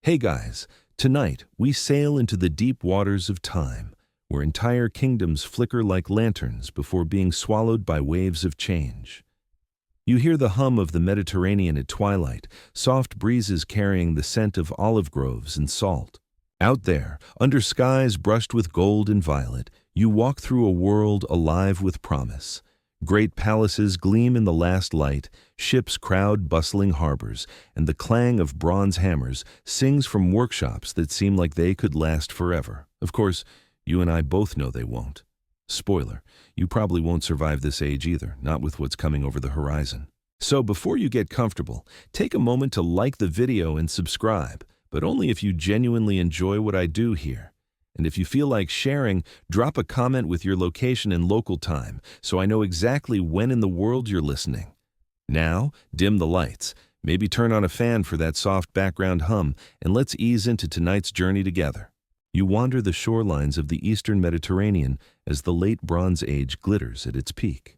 Hey guys, tonight we sail into the deep waters of time, where entire kingdoms flicker like lanterns before being swallowed by waves of change. You hear the hum of the Mediterranean at twilight, soft breezes carrying the scent of olive groves and salt. Out there, under skies brushed with gold and violet, you walk through a world alive with promise. Great palaces gleam in the last light, ships crowd bustling harbors, and the clang of bronze hammers sings from workshops that seem like they could last forever. Of course, you and I both know they won't. Spoiler, you probably won't survive this age either, not with what's coming over the horizon. So before you get comfortable, take a moment to like the video and subscribe, but only if you genuinely enjoy what I do here. And if you feel like sharing, drop a comment with your location and local time so I know exactly when in the world you're listening. Now, dim the lights, maybe turn on a fan for that soft background hum, and let's ease into tonight's journey together. You wander the shorelines of the eastern Mediterranean as the late Bronze Age glitters at its peak.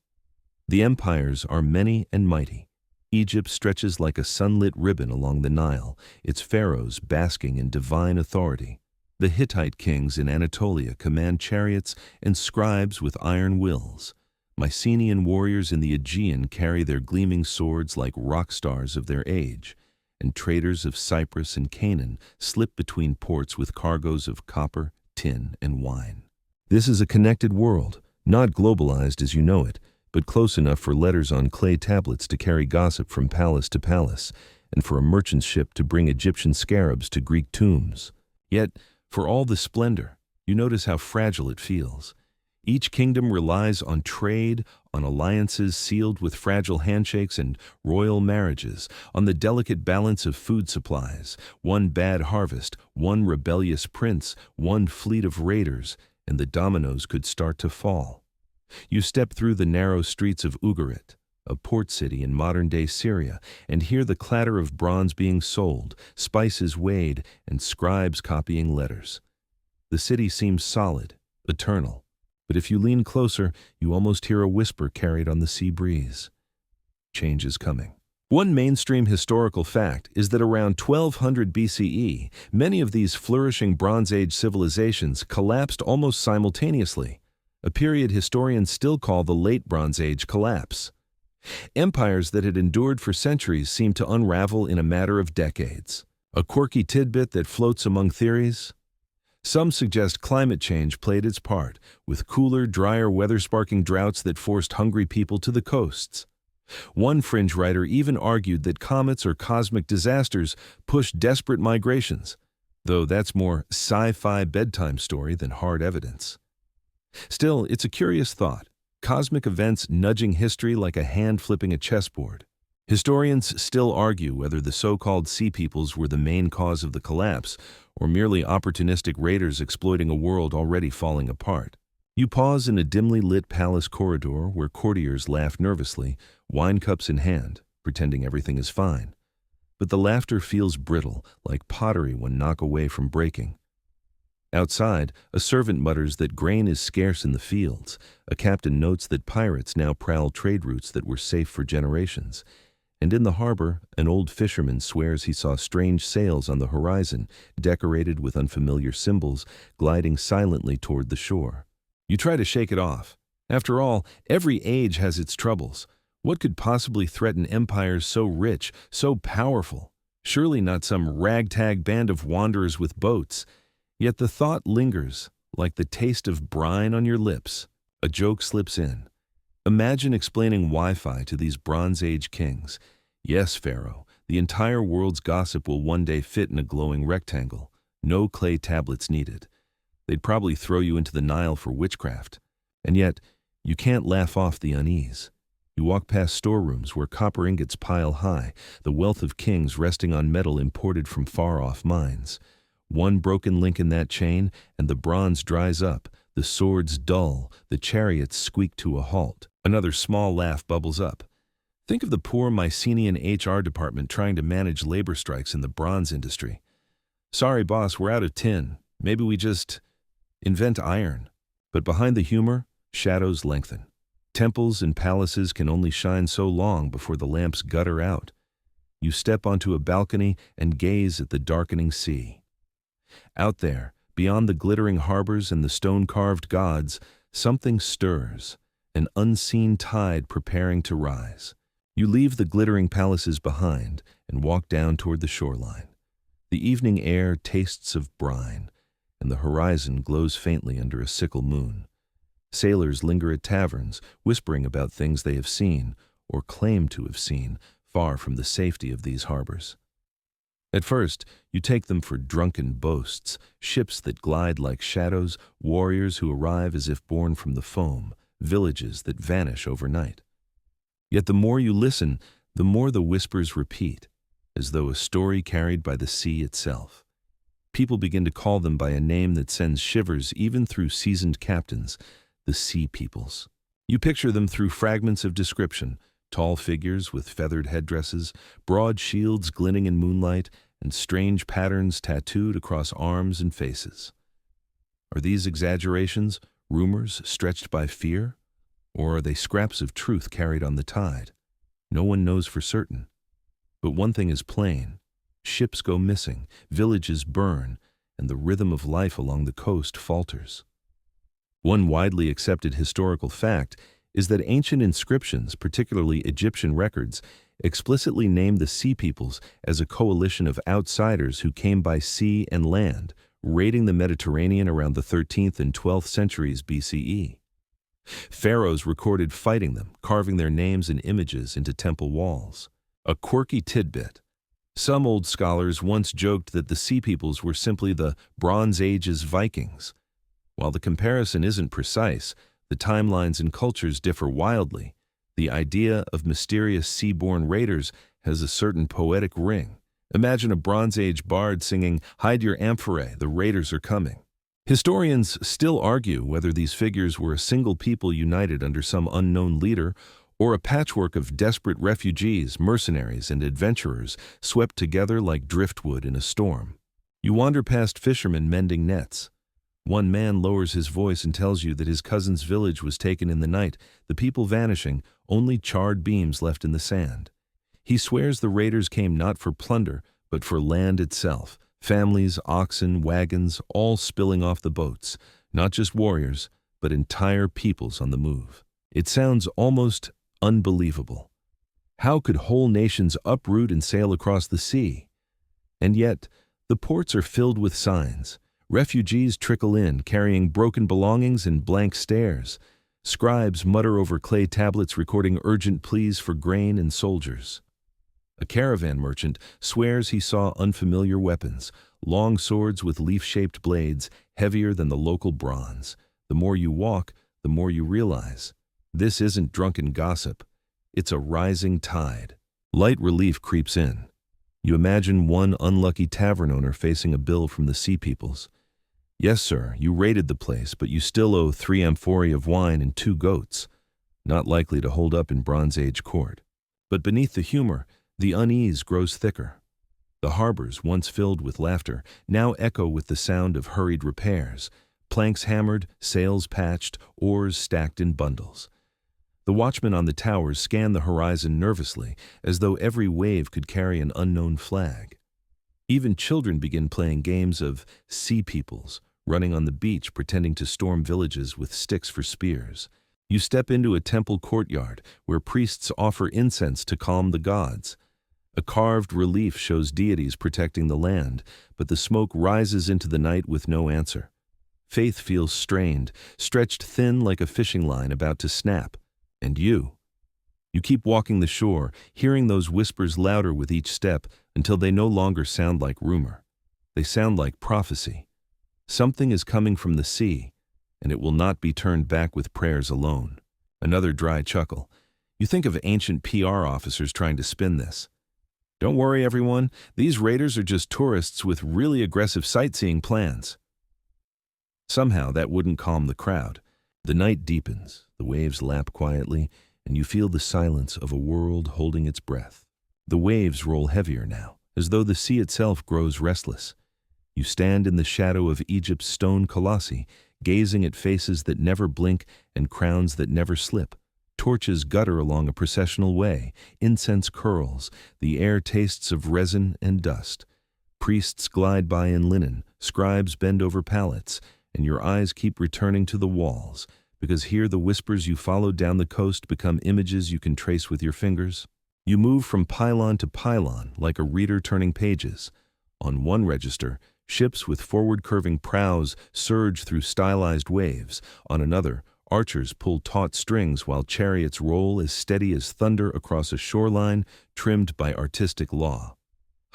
The empires are many and mighty. Egypt stretches like a sunlit ribbon along the Nile, its pharaohs basking in divine authority. The Hittite kings in Anatolia command chariots and scribes with iron wills. Mycenaean warriors in the Aegean carry their gleaming swords like rock stars of their age, and traders of Cyprus and Canaan slip between ports with cargoes of copper, tin, and wine. This is a connected world, not globalized as you know it, but close enough for letters on clay tablets to carry gossip from palace to palace, and for a merchant ship to bring Egyptian scarabs to Greek tombs. Yet, for all the splendor, you notice how fragile it feels. Each kingdom relies on trade, on alliances sealed with fragile handshakes and royal marriages, on the delicate balance of food supplies. One bad harvest, one rebellious prince, one fleet of raiders, and the dominoes could start to fall. You step through the narrow streets of Ugarit, a port city in modern-day Syria, and hear the clatter of bronze being sold, spices weighed, and scribes copying letters. The city seems solid, eternal, but if you lean closer, you almost hear a whisper carried on the sea breeze. Change is coming. One mainstream historical fact is that around 1200 BCE, many of these flourishing Bronze Age civilizations collapsed almost simultaneously, a period historians still call the Late Bronze Age collapse. Empires that had endured for centuries seemed to unravel in a matter of decades. A quirky tidbit that floats among theories? Some suggest climate change played its part, with cooler, drier weather sparking droughts that forced hungry people to the coasts. One fringe writer even argued that comets or cosmic disasters pushed desperate migrations, though that's more sci-fi bedtime story than hard evidence. Still, it's a curious thought. Cosmic events nudging history like a hand flipping a chessboard. Historians still argue whether the so-called Sea Peoples were the main cause of the collapse, or merely opportunistic raiders exploiting a world already falling apart. You pause in a dimly lit palace corridor where courtiers laugh nervously, wine cups in hand, pretending everything is fine. But the laughter feels brittle, like pottery one knock away from breaking. Outside, a servant mutters that grain is scarce in the fields. A captain notes that pirates now prowl trade routes that were safe for generations. And in the harbor, an old fisherman swears he saw strange sails on the horizon, decorated with unfamiliar symbols, gliding silently toward the shore. You try to shake it off. After all, every age has its troubles. What could possibly threaten empires so rich, so powerful? Surely not some ragtag band of wanderers with boats. Yet the thought lingers, like the taste of brine on your lips. A joke slips in. Imagine explaining Wi-Fi to these Bronze Age kings. Yes, Pharaoh, the entire world's gossip will one day fit in a glowing rectangle. No clay tablets needed. They'd probably throw you into the Nile for witchcraft. And yet, you can't laugh off the unease. You walk past storerooms where copper ingots pile high, the wealth of kings resting on metal imported from far-off mines. One broken link in that chain, and the bronze dries up, the swords dull, the chariots squeak to a halt. Another small laugh bubbles up. Think of the poor Mycenaean HR department trying to manage labor strikes in the bronze industry. Sorry, boss, we're out of tin. Maybe we just invent iron. But behind the humor, shadows lengthen. Temples and palaces can only shine so long before the lamps gutter out. You step onto a balcony and gaze at the darkening sea. Out there, beyond the glittering harbors and the stone-carved gods, something stirs, an unseen tide preparing to rise. You leave the glittering palaces behind and walk down toward the shoreline. The evening air tastes of brine, and the horizon glows faintly under a sickle moon. Sailors linger at taverns, whispering about things they have seen, or claim to have seen, far from the safety of these harbors. At first, you take them for drunken boasts, ships that glide like shadows, warriors who arrive as if born from the foam, villages that vanish overnight. Yet the more you listen, the more the whispers repeat, as though a story carried by the sea itself. People begin to call them by a name that sends shivers even through seasoned captains, the Sea Peoples. You picture them through fragments of description, tall figures with feathered headdresses, broad shields glinting in moonlight, and strange patterns tattooed across arms and faces. Are these exaggerations, rumors stretched by fear? Or are they scraps of truth carried on the tide? No one knows for certain. But one thing is plain. Ships go missing, villages burn, and the rhythm of life along the coast falters. One widely accepted historical fact is that ancient inscriptions, particularly Egyptian records, explicitly name the Sea Peoples as a coalition of outsiders who came by sea and land, raiding the Mediterranean around the 13th and 12th centuries BCE. Pharaohs recorded fighting them, carving their names and images into temple walls. A quirky tidbit. Some old scholars once joked that the Sea Peoples were simply the Bronze Age's Vikings. While the comparison isn't precise, the timelines and cultures differ wildly. The idea of mysterious sea-born raiders has a certain poetic ring. Imagine a Bronze Age bard singing, "Hide your amphorae, the raiders are coming." Historians still argue whether these figures were a single people united under some unknown leader or a patchwork of desperate refugees, mercenaries, and adventurers swept together like driftwood in a storm. You wander past fishermen mending nets. One man lowers his voice and tells you that his cousin's village was taken in the night, the people vanishing, only charred beams left in the sand. He swears the raiders came not for plunder, but for land itself. Families, oxen, wagons, all spilling off the boats. Not just warriors, but entire peoples on the move. It sounds almost unbelievable. How could whole nations uproot and sail across the sea? And yet, the ports are filled with signs. Refugees trickle in, carrying broken belongings and blank stares. Scribes mutter over clay tablets recording urgent pleas for grain and soldiers. A caravan merchant swears he saw unfamiliar weapons, long swords with leaf-shaped blades, heavier than the local bronze. The more you walk, the more you realize. This isn't drunken gossip. It's a rising tide. Light relief creeps in. You imagine one unlucky tavern owner facing a bill from the Sea Peoples. Yes, sir, you raided the place, but you still owe 3 amphorae of wine and 2 goats. Not likely to hold up in Bronze Age court. But beneath the humor, the unease grows thicker. The harbors, once filled with laughter, now echo with the sound of hurried repairs. Planks hammered, sails patched, oars stacked in bundles. The watchmen on the towers scan the horizon nervously, as though every wave could carry an unknown flag. Even children begin playing games of Sea Peoples, running on the beach pretending to storm villages with sticks for spears. You step into a temple courtyard where priests offer incense to calm the gods. A carved relief shows deities protecting the land, but the smoke rises into the night with no answer. Faith feels strained, stretched thin like a fishing line about to snap. And you keep walking the shore, hearing those whispers louder with each step until they no longer sound like rumor. They sound like prophecy. Something is coming from the sea, and it will not be turned back with prayers alone. Another dry chuckle. You think of ancient PR officers trying to spin this. Don't worry, everyone. These raiders are just tourists with really aggressive sightseeing plans. Somehow that wouldn't calm the crowd. The night deepens, the waves lap quietly, and you feel the silence of a world holding its breath. The waves roll heavier now, as though the sea itself grows restless. You stand in the shadow of Egypt's stone colossi, gazing at faces that never blink and crowns that never slip. Torches gutter along a processional way, incense curls, the air tastes of resin and dust. Priests glide by in linen, scribes bend over pallets, and your eyes keep returning to the walls, because here the whispers you followed down the coast become images you can trace with your fingers. You move from pylon to pylon like a reader turning pages. On one register, ships with forward-curving prows surge through stylized waves. On another, archers pull taut strings while chariots roll as steady as thunder across a shoreline trimmed by artistic law.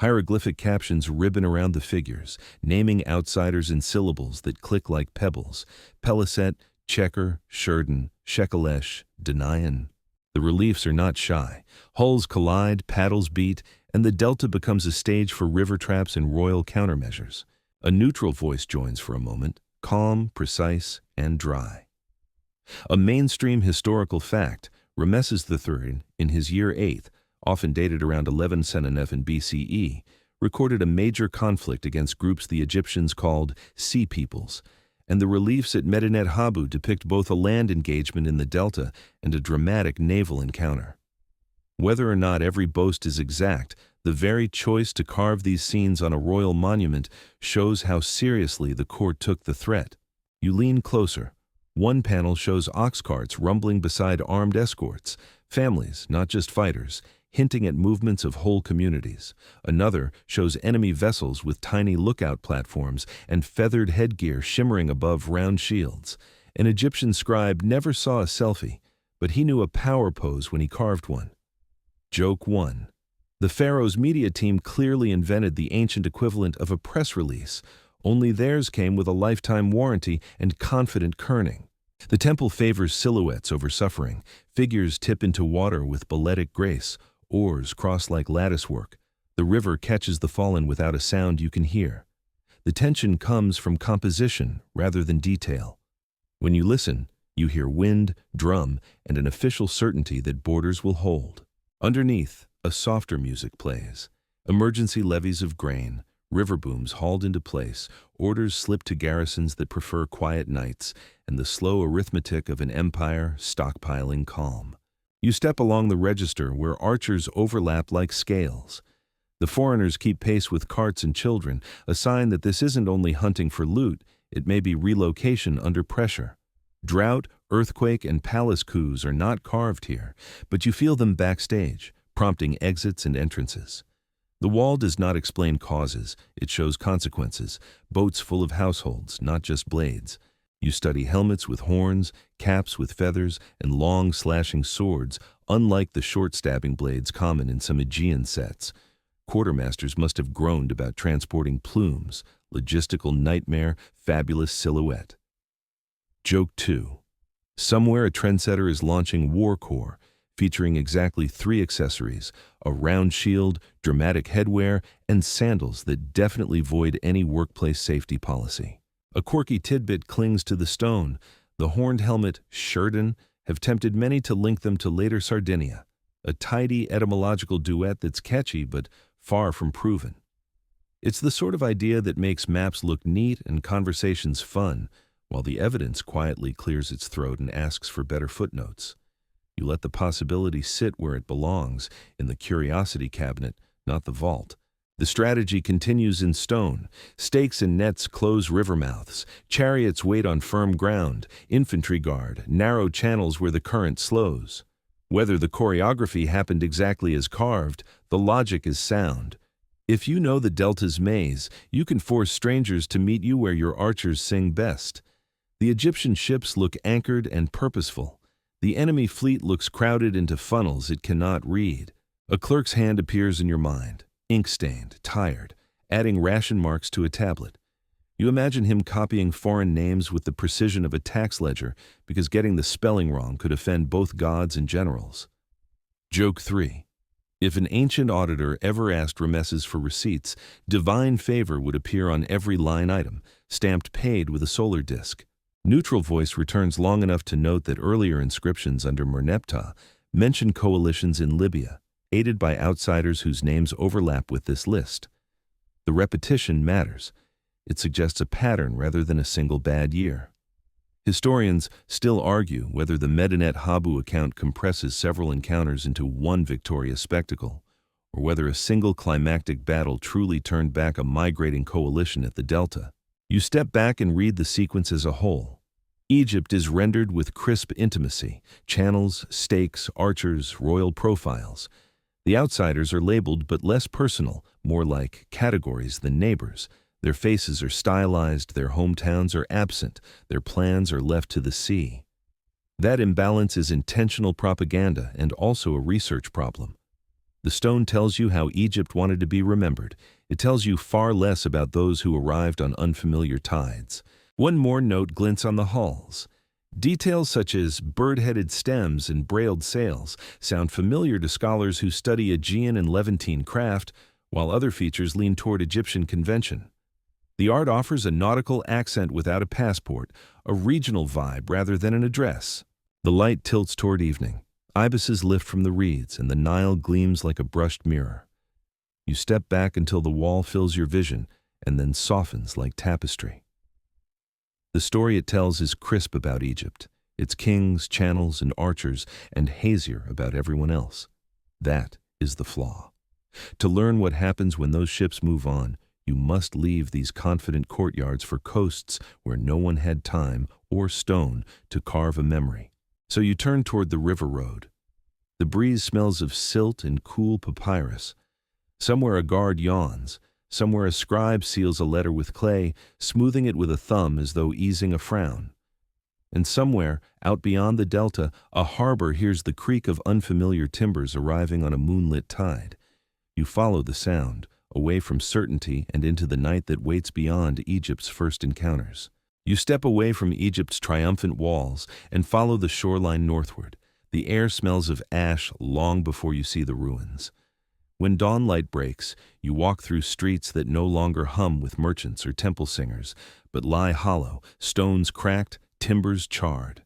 Hieroglyphic captions ribbon around the figures, naming outsiders in syllables that click like pebbles: Peliset, Checker, Sheridan, Shekelesh, Denayan. The reliefs are not shy. Hulls collide, paddles beat, and the delta becomes a stage for river traps and royal countermeasures. A neutral voice joins for a moment, calm, precise, and dry. A mainstream historical fact, Rameses III, in his year 8th, often dated around 11 Senanef BCE, recorded a major conflict against groups the Egyptians called Sea Peoples, and the reliefs at Medinet Habu depict both a land engagement in the delta and a dramatic naval encounter. Whether or not every boast is exact, the very choice to carve these scenes on a royal monument shows how seriously the court took the threat. You lean closer. One panel shows ox carts rumbling beside armed escorts, families, not just fighters, hinting at movements of whole communities. Another shows enemy vessels with tiny lookout platforms and feathered headgear shimmering above round shields. An Egyptian scribe never saw a selfie, but he knew a power pose when he carved one. Joke 1. The pharaoh's media team clearly invented the ancient equivalent of a press release, only theirs came with a lifetime warranty and confident kerning. The temple favors silhouettes over suffering. Figures tip into water with balletic grace. Oars cross like latticework. The river catches the fallen without a sound you can hear. The tension comes from composition rather than detail. When you listen, you hear wind, drum, and an official certainty that borders will hold. Underneath, a softer music plays. Emergency levies of grain, river booms hauled into place, orders slip to garrisons that prefer quiet nights, and the slow arithmetic of an empire stockpiling calm. You step along the register where archers overlap like scales. The foreigners keep pace with carts and children, a sign that this isn't only hunting for loot, it may be relocation under pressure. Drought, earthquake, and palace coups are not carved here, but you feel them backstage, prompting exits and entrances. The wall does not explain causes, it shows consequences, boats full of households, not just blades. You study helmets with horns, caps with feathers, and long slashing swords, unlike the short stabbing blades common in some Aegean sets. Quartermasters must have groaned about transporting plumes, logistical nightmare, fabulous silhouette. Joke 2. Somewhere a trendsetter is launching War Core, featuring exactly 3 accessories: a round shield, dramatic headwear, and sandals that definitely void any workplace safety policy. A quirky tidbit clings to the stone. The horned helmet, Sheridan, have tempted many to link them to later Sardinia, a tidy etymological duet that's catchy but far from proven. It's the sort of idea that makes maps look neat and conversations fun, while the evidence quietly clears its throat and asks for better footnotes. You let the possibility sit where it belongs, in the curiosity cabinet, not the vault. The strategy continues in stone. Stakes and nets close river mouths. Chariots wait on firm ground. Infantry guard, narrow channels where the current slows. Whether the choreography happened exactly as carved, the logic is sound. If you know the Delta's maze, you can force strangers to meet you where your archers sing best. The Egyptian ships look anchored and purposeful. The enemy fleet looks crowded into funnels it cannot read. A clerk's hand appears in your mind. Ink-stained, tired, adding ration marks to a tablet. You imagine him copying foreign names with the precision of a tax ledger because getting the spelling wrong could offend both gods and generals. Joke 3. If an ancient auditor ever asked Rameses for receipts, divine favor would appear on every line item, stamped paid with a solar disk. Neutral voice returns long enough to note that earlier inscriptions under Merneptah mention coalitions in Libya, aided by outsiders whose names overlap with this list. The repetition matters. It suggests a pattern rather than a single bad year. Historians still argue whether the Medinet Habu account compresses several encounters into one victorious spectacle, or whether a single climactic battle truly turned back a migrating coalition at the Delta. You step back and read the sequence as a whole. Egypt is rendered with crisp intimacy: channels, stakes, archers, royal profiles. The outsiders are labeled but less personal, more like categories than neighbors. Their faces are stylized, their hometowns are absent, their plans are left to the sea. That imbalance is intentional propaganda and also a research problem. The stone tells you how Egypt wanted to be remembered. It tells you far less about those who arrived on unfamiliar tides. One more note glints on the hulls. Details such as bird-headed stems and brailed sails sound familiar to scholars who study Aegean and Levantine craft, while other features lean toward Egyptian convention. The art offers a nautical accent without a passport, a regional vibe rather than an address. The light tilts toward evening. Ibises lift from the reeds, and the Nile gleams like a brushed mirror. You step back until the wall fills your vision, and then softens like tapestry. The story it tells is crisp about Egypt, its kings, channels, and archers, and hazier about everyone else. That is the flaw. To learn what happens when those ships move on, you must leave these confident courtyards for coasts where no one had time or stone to carve a memory. So you turn toward the river road. The breeze smells of silt and cool papyrus. Somewhere a guard yawns. Somewhere a scribe seals a letter with clay, smoothing it with a thumb as though easing a frown. And somewhere, out beyond the delta, a harbor hears the creak of unfamiliar timbers arriving on a moonlit tide. You follow the sound, away from certainty and into the night that waits beyond Egypt's first encounters. You step away from Egypt's triumphant walls and follow the shoreline northward. The air smells of ash long before you see the ruins. When dawnlight breaks, you walk through streets that no longer hum with merchants or temple singers, but lie hollow, stones cracked, timbers charred.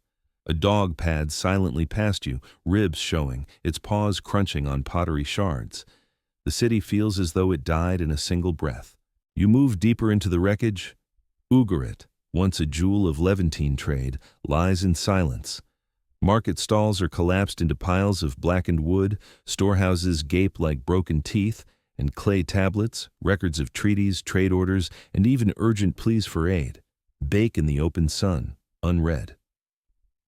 A dog pads silently past you, ribs showing, its paws crunching on pottery shards. The city feels as though it died in a single breath. You move deeper into the wreckage. Ugarit, once a jewel of Levantine trade, lies in silence. Market stalls are collapsed into piles of blackened wood, storehouses gape like broken teeth, and clay tablets, records of treaties, trade orders, and even urgent pleas for aid, bake in the open sun, unread.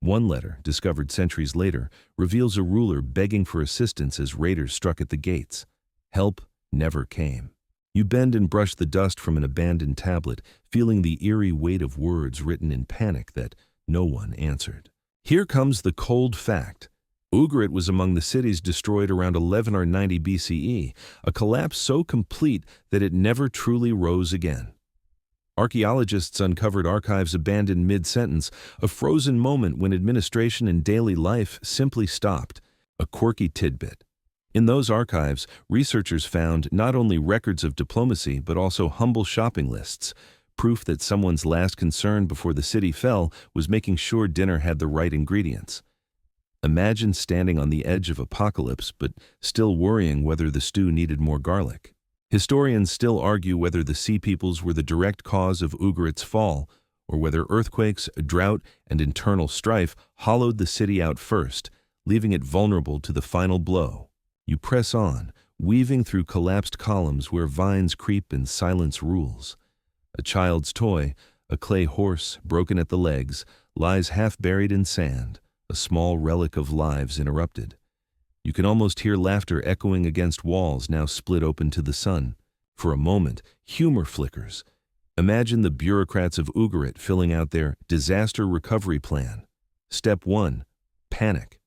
One letter, discovered centuries later, reveals a ruler begging for assistance as raiders struck at the gates. Help never came. You bend and brush the dust from an abandoned tablet, feeling the eerie weight of words written in panic that no one answered. Here comes the cold fact. Ugarit was among the cities destroyed around 11 or 90 BCE, a collapse so complete that it never truly rose again. Archaeologists uncovered archives abandoned mid-sentence, a frozen moment when administration and daily life simply stopped, a quirky tidbit. In those archives, researchers found not only records of diplomacy but also humble shopping lists, proof that someone's last concern before the city fell was making sure dinner had the right ingredients. Imagine standing on the edge of apocalypse but still worrying whether the stew needed more garlic. Historians still argue whether the Sea Peoples were the direct cause of Ugarit's fall, or whether earthquakes, drought, and internal strife hollowed the city out first, leaving it vulnerable to the final blow. You press on, weaving through collapsed columns where vines creep and silence rules. A child's toy, a clay horse, broken at the legs, lies half buried in sand, a small relic of lives interrupted. You can almost hear laughter echoing against walls now split open to the sun. For a moment, humor flickers. Imagine the bureaucrats of Ugarit filling out their disaster recovery plan. Step 1, panic.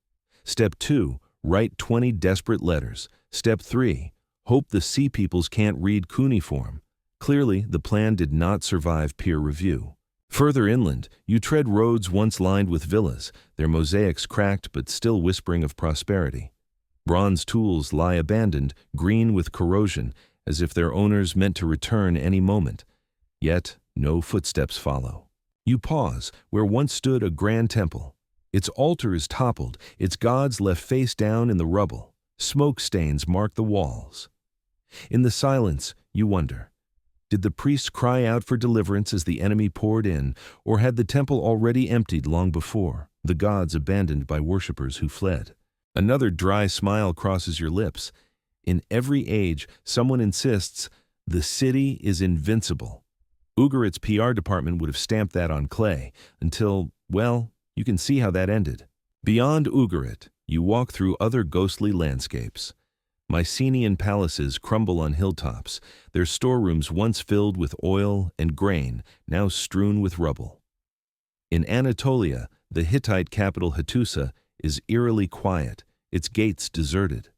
Step 2, write 20 desperate letters. Step 3, hope the Sea Peoples can't read cuneiform. Clearly, the plan did not survive peer review. Further inland, you tread roads once lined with villas, their mosaics cracked but still whispering of prosperity. Bronze tools lie abandoned, green with corrosion, as if their owners meant to return any moment. Yet, no footsteps follow. You pause where once stood a grand temple. Its altar is toppled, its gods left face down in the rubble. Smoke stains mark the walls. In the silence, you wonder, Did the priests cry out for deliverance as the enemy poured in, or had the temple already emptied long before, the gods abandoned by worshippers who fled? Another dry smile crosses your lips. In every age, someone insists, the city is invincible. Ugarit's PR department would have stamped that on clay, until, well, you can see how that ended. Beyond Ugarit, you walk through other ghostly landscapes. Mycenaean palaces crumble on hilltops, their storerooms once filled with oil and grain, now strewn with rubble. In Anatolia, the Hittite capital Hattusa is eerily quiet, its gates deserted.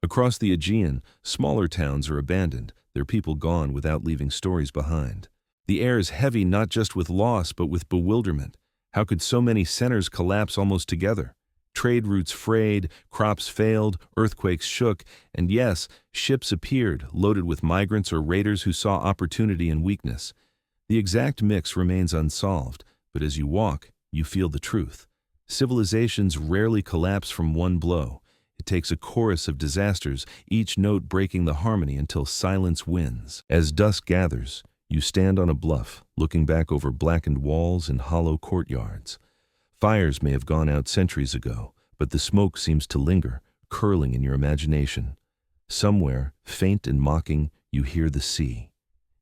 Across the Aegean, smaller towns are abandoned, their people gone without leaving stories behind. The air is heavy not just with loss but with bewilderment. How could so many centers collapse almost together? Trade routes frayed, crops failed, earthquakes shook, and yes, ships appeared, loaded with migrants or raiders who saw opportunity in weakness. The exact mix remains unsolved, but as you walk, you feel the truth. Civilizations rarely collapse from one blow. It takes a chorus of disasters, each note breaking the harmony until silence wins. As dusk gathers, you stand on a bluff, looking back over blackened walls and hollow courtyards. Fires may have gone out centuries ago, but the smoke seems to linger, curling in your imagination. Somewhere, faint and mocking, you hear the sea.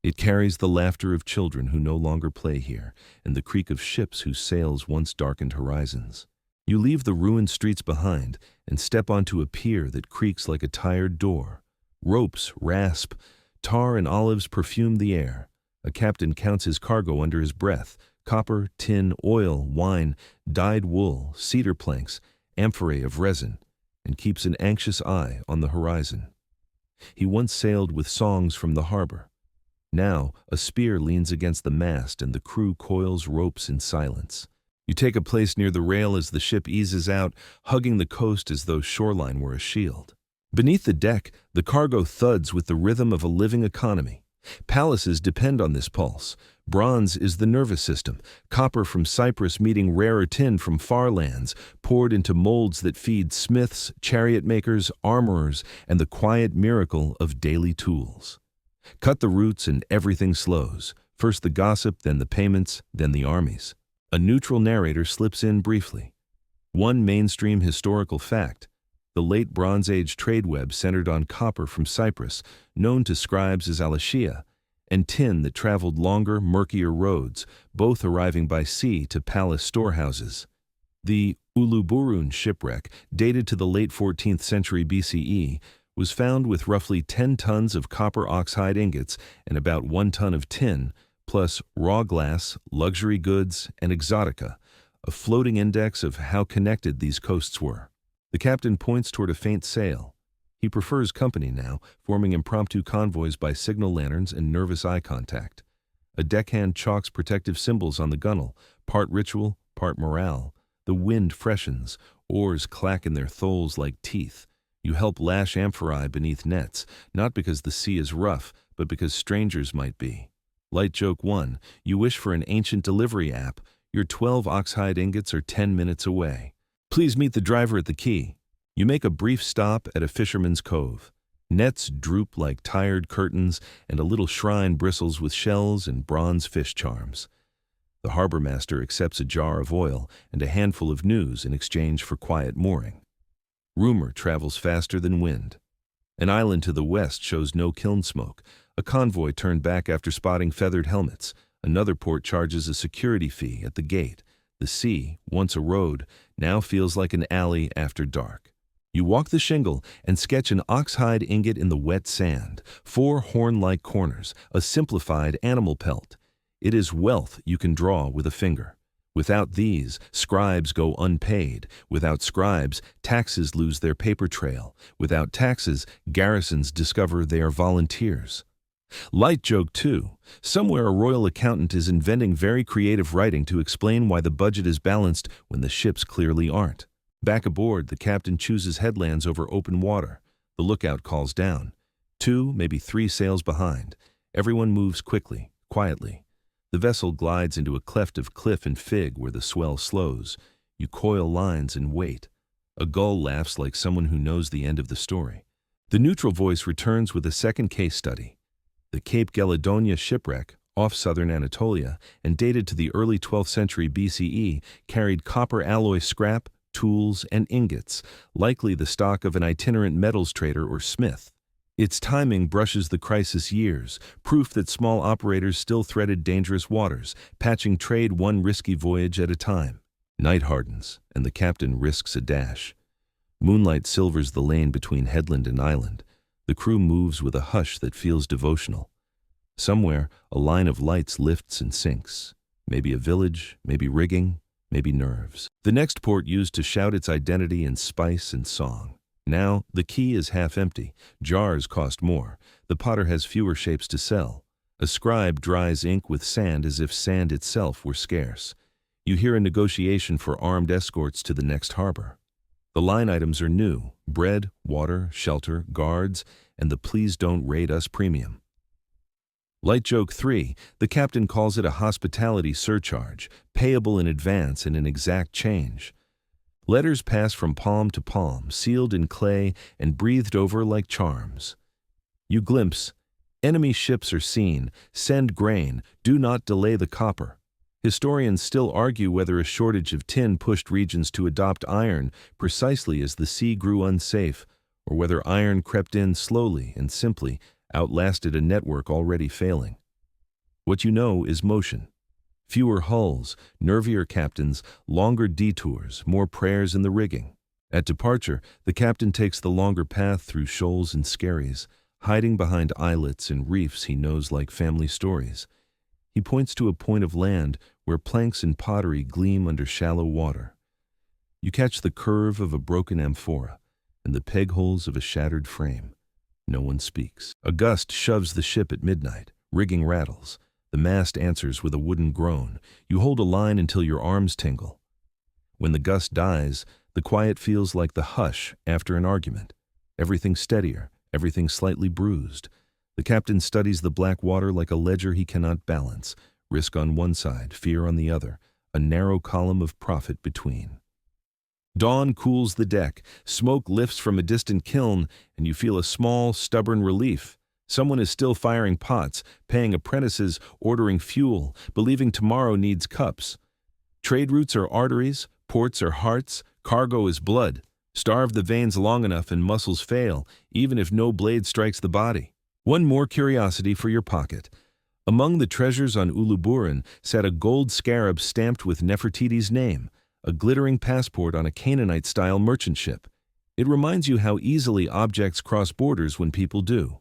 It carries the laughter of children who no longer play here, and the creak of ships whose sails once darkened horizons. You leave the ruined streets behind and step onto a pier that creaks like a tired door. Ropes rasp, tar and olives perfume the air. A captain counts his cargo under his breath: copper, tin, oil, wine, dyed wool, cedar planks, amphorae of resin, and keeps an anxious eye on the horizon. He once sailed with songs from the harbor. Now, a spear leans against the mast and the crew coils ropes in silence. You take a place near the rail as the ship eases out, hugging the coast as though shoreline were a shield. Beneath the deck, the cargo thuds with the rhythm of a living economy. Palaces depend on this pulse. Bronze is the nervous system, copper from Cyprus meeting rarer tin from far lands, poured into molds that feed smiths, chariot makers, armorers, and the quiet miracle of daily tools. Cut the roots and everything slows. First the gossip, then the payments, then the armies. A neutral narrator slips in briefly. One mainstream historical fact: the late Bronze Age trade web centered on copper from Cyprus, known to scribes as alashia, and tin that traveled longer, murkier roads, both arriving by sea to palace storehouses. The Uluburun shipwreck, dated to the late 14th century BCE, was found with roughly 10 tons of copper oxide ingots and about 1 ton of tin, plus raw glass, luxury goods, and exotica, a floating index of how connected these coasts were. The captain points toward a faint sail. He prefers company now, forming impromptu convoys by signal lanterns and nervous eye contact. A deckhand chalks protective symbols on the gunwale, part ritual, part morale. The wind freshens, oars clack in their tholes like teeth. You help lash amphorae beneath nets, not because the sea is rough, but because strangers might be. Light joke 1, you wish for an ancient delivery app. Your 12 oxhide ingots are 10 minutes away. Please meet the driver at the quay. You make a brief stop at a fisherman's cove. Nets droop like tired curtains, and a little shrine bristles with shells and bronze fish charms. The harbor master accepts a jar of oil and a handful of news in exchange for quiet mooring. Rumor travels faster than wind. An island to the west shows no kiln smoke. A convoy turned back after spotting feathered helmets. Another port charges a security fee at the gate. The sea, once a road, now feels like an alley after dark. You walk the shingle and sketch an oxhide ingot in the wet sand, 4 horn-like corners, a simplified animal pelt. It is wealth you can draw with a finger. Without these, scribes go unpaid. Without scribes, taxes lose their paper trail. Without taxes, garrisons discover they are volunteers. Light joke 2. Somewhere a royal accountant is inventing very creative writing to explain why the budget is balanced when the ships clearly aren't. Back aboard, the captain chooses headlands over open water. The lookout calls down. 2, maybe 3 sails behind. Everyone moves quickly, quietly. The vessel glides into a cleft of cliff and fig where the swell slows. You coil lines and wait. A gull laughs like someone who knows the end of the story. The neutral voice returns with a second case study. The Cape Gelidonia shipwreck, off southern Anatolia, and dated to the early 12th century BCE, carried copper alloy scrap, tools, and ingots, likely the stock of an itinerant metals trader or smith. Its timing brushes the crisis years, proof that small operators still threaded dangerous waters, patching trade one risky voyage at a time. Night hardens, and the captain risks a dash. Moonlight silvers the lane between headland and island. The crew moves with a hush that feels devotional. Somewhere, a line of lights lifts and sinks. Maybe a village, maybe rigging, maybe nerves. The next port used to shout its identity in spice and song. Now, the quay is half empty. Jars cost more. The potter has fewer shapes to sell. A scribe dries ink with sand as if sand itself were scarce. You hear a negotiation for armed escorts to the next harbor. The line items are new: bread, water, shelter, guards, and the please don't raid us premium. Light joke 3, the captain calls it a hospitality surcharge, payable in advance and in exact change. Letters pass from palm to palm, sealed in clay and breathed over like charms. You glimpse, enemy ships are seen, send grain, do not delay the copper. Historians still argue whether a shortage of tin pushed regions to adopt iron precisely as the sea grew unsafe, or whether iron crept in slowly and simply outlasted a network already failing. What you know is motion. Fewer hulls, nervier captains, longer detours, more prayers in the rigging. At departure, the captain takes the longer path through shoals and skerries, hiding behind islets and reefs he knows like family stories. He points to a point of land where planks and pottery gleam under shallow water. You catch the curve of a broken amphora and the peg holes of a shattered frame. No one speaks. A gust shoves the ship at midnight. Rigging rattles. The mast answers with a wooden groan. You hold a line until your arms tingle. When the gust dies, the quiet feels like the hush after an argument. Everything steadier, everything slightly bruised. The captain studies the black water like a ledger he cannot balance. Risk on one side, fear on the other, a narrow column of profit between. Dawn cools the deck, smoke lifts from a distant kiln, and you feel a small, stubborn relief. Someone is still firing pots, paying apprentices, ordering fuel, believing tomorrow needs cups. Trade routes are arteries, ports are hearts, cargo is blood. Starve the veins long enough and muscles fail, even if no blade strikes the body. One more curiosity for your pocket. Among the treasures on Uluburan sat a gold scarab stamped with Nefertiti's name, a glittering passport on a Canaanite-style merchant ship. It reminds you how easily objects cross borders when people do.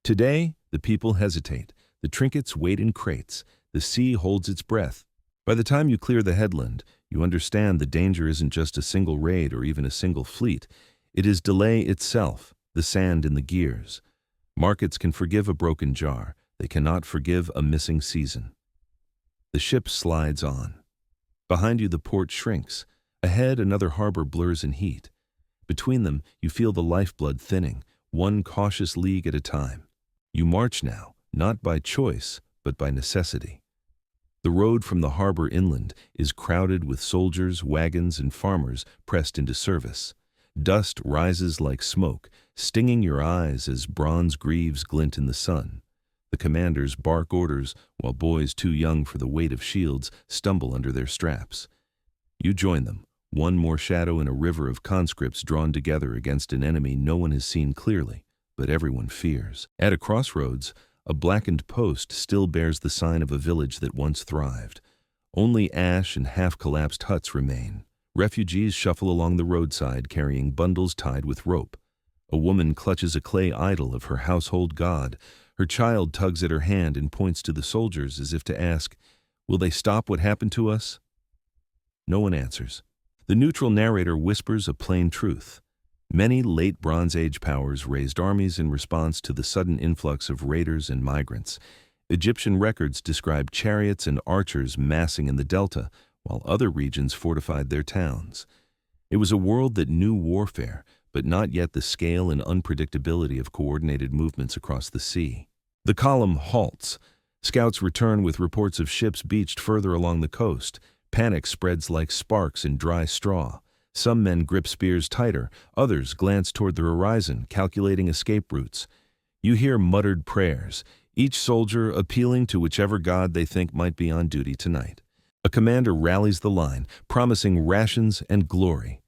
Today, the people hesitate. The trinkets wait in crates. The sea holds its breath. By the time you clear the headland, you understand the danger isn't just a single raid or even a single fleet. It is delay itself, the sand in the gears. Markets can forgive a broken jar. They cannot forgive a missing season. The ship slides on. Behind you, the port shrinks. Ahead, another harbor blurs in heat. Between them, you feel the lifeblood thinning, one cautious league at a time. You march now, not by choice, but by necessity. The road from the harbor inland is crowded with soldiers, wagons, and farmers pressed into service. Dust rises like smoke, stinging your eyes as bronze greaves glint in the sun. The commanders bark orders, while boys too young for the weight of shields stumble under their straps. You join them, one more shadow in a river of conscripts drawn together against an enemy no one has seen clearly, but everyone fears. At a crossroads, a blackened post still bears the sign of a village that once thrived. Only ash and half-collapsed huts remain. Refugees shuffle along the roadside carrying bundles tied with rope. A woman clutches a clay idol of her household god. Her child tugs at her hand and points to the soldiers as if to ask, "Will they stop what happened to us?" No one answers. The neutral narrator whispers a plain truth. Many late Bronze Age powers raised armies in response to the sudden influx of raiders and migrants. Egyptian records describe chariots and archers massing in the delta, while other regions fortified their towns. It was a world that knew warfare, but not yet the scale and unpredictability of coordinated movements across the sea. The column halts. Scouts return with reports of ships beached further along the coast. Panic spreads like sparks in dry straw. Some men grip spears tighter, others glance toward the horizon, calculating escape routes. You hear muttered prayers, each soldier appealing to whichever god they think might be on duty tonight. A commander rallies the line, promising rations and glory.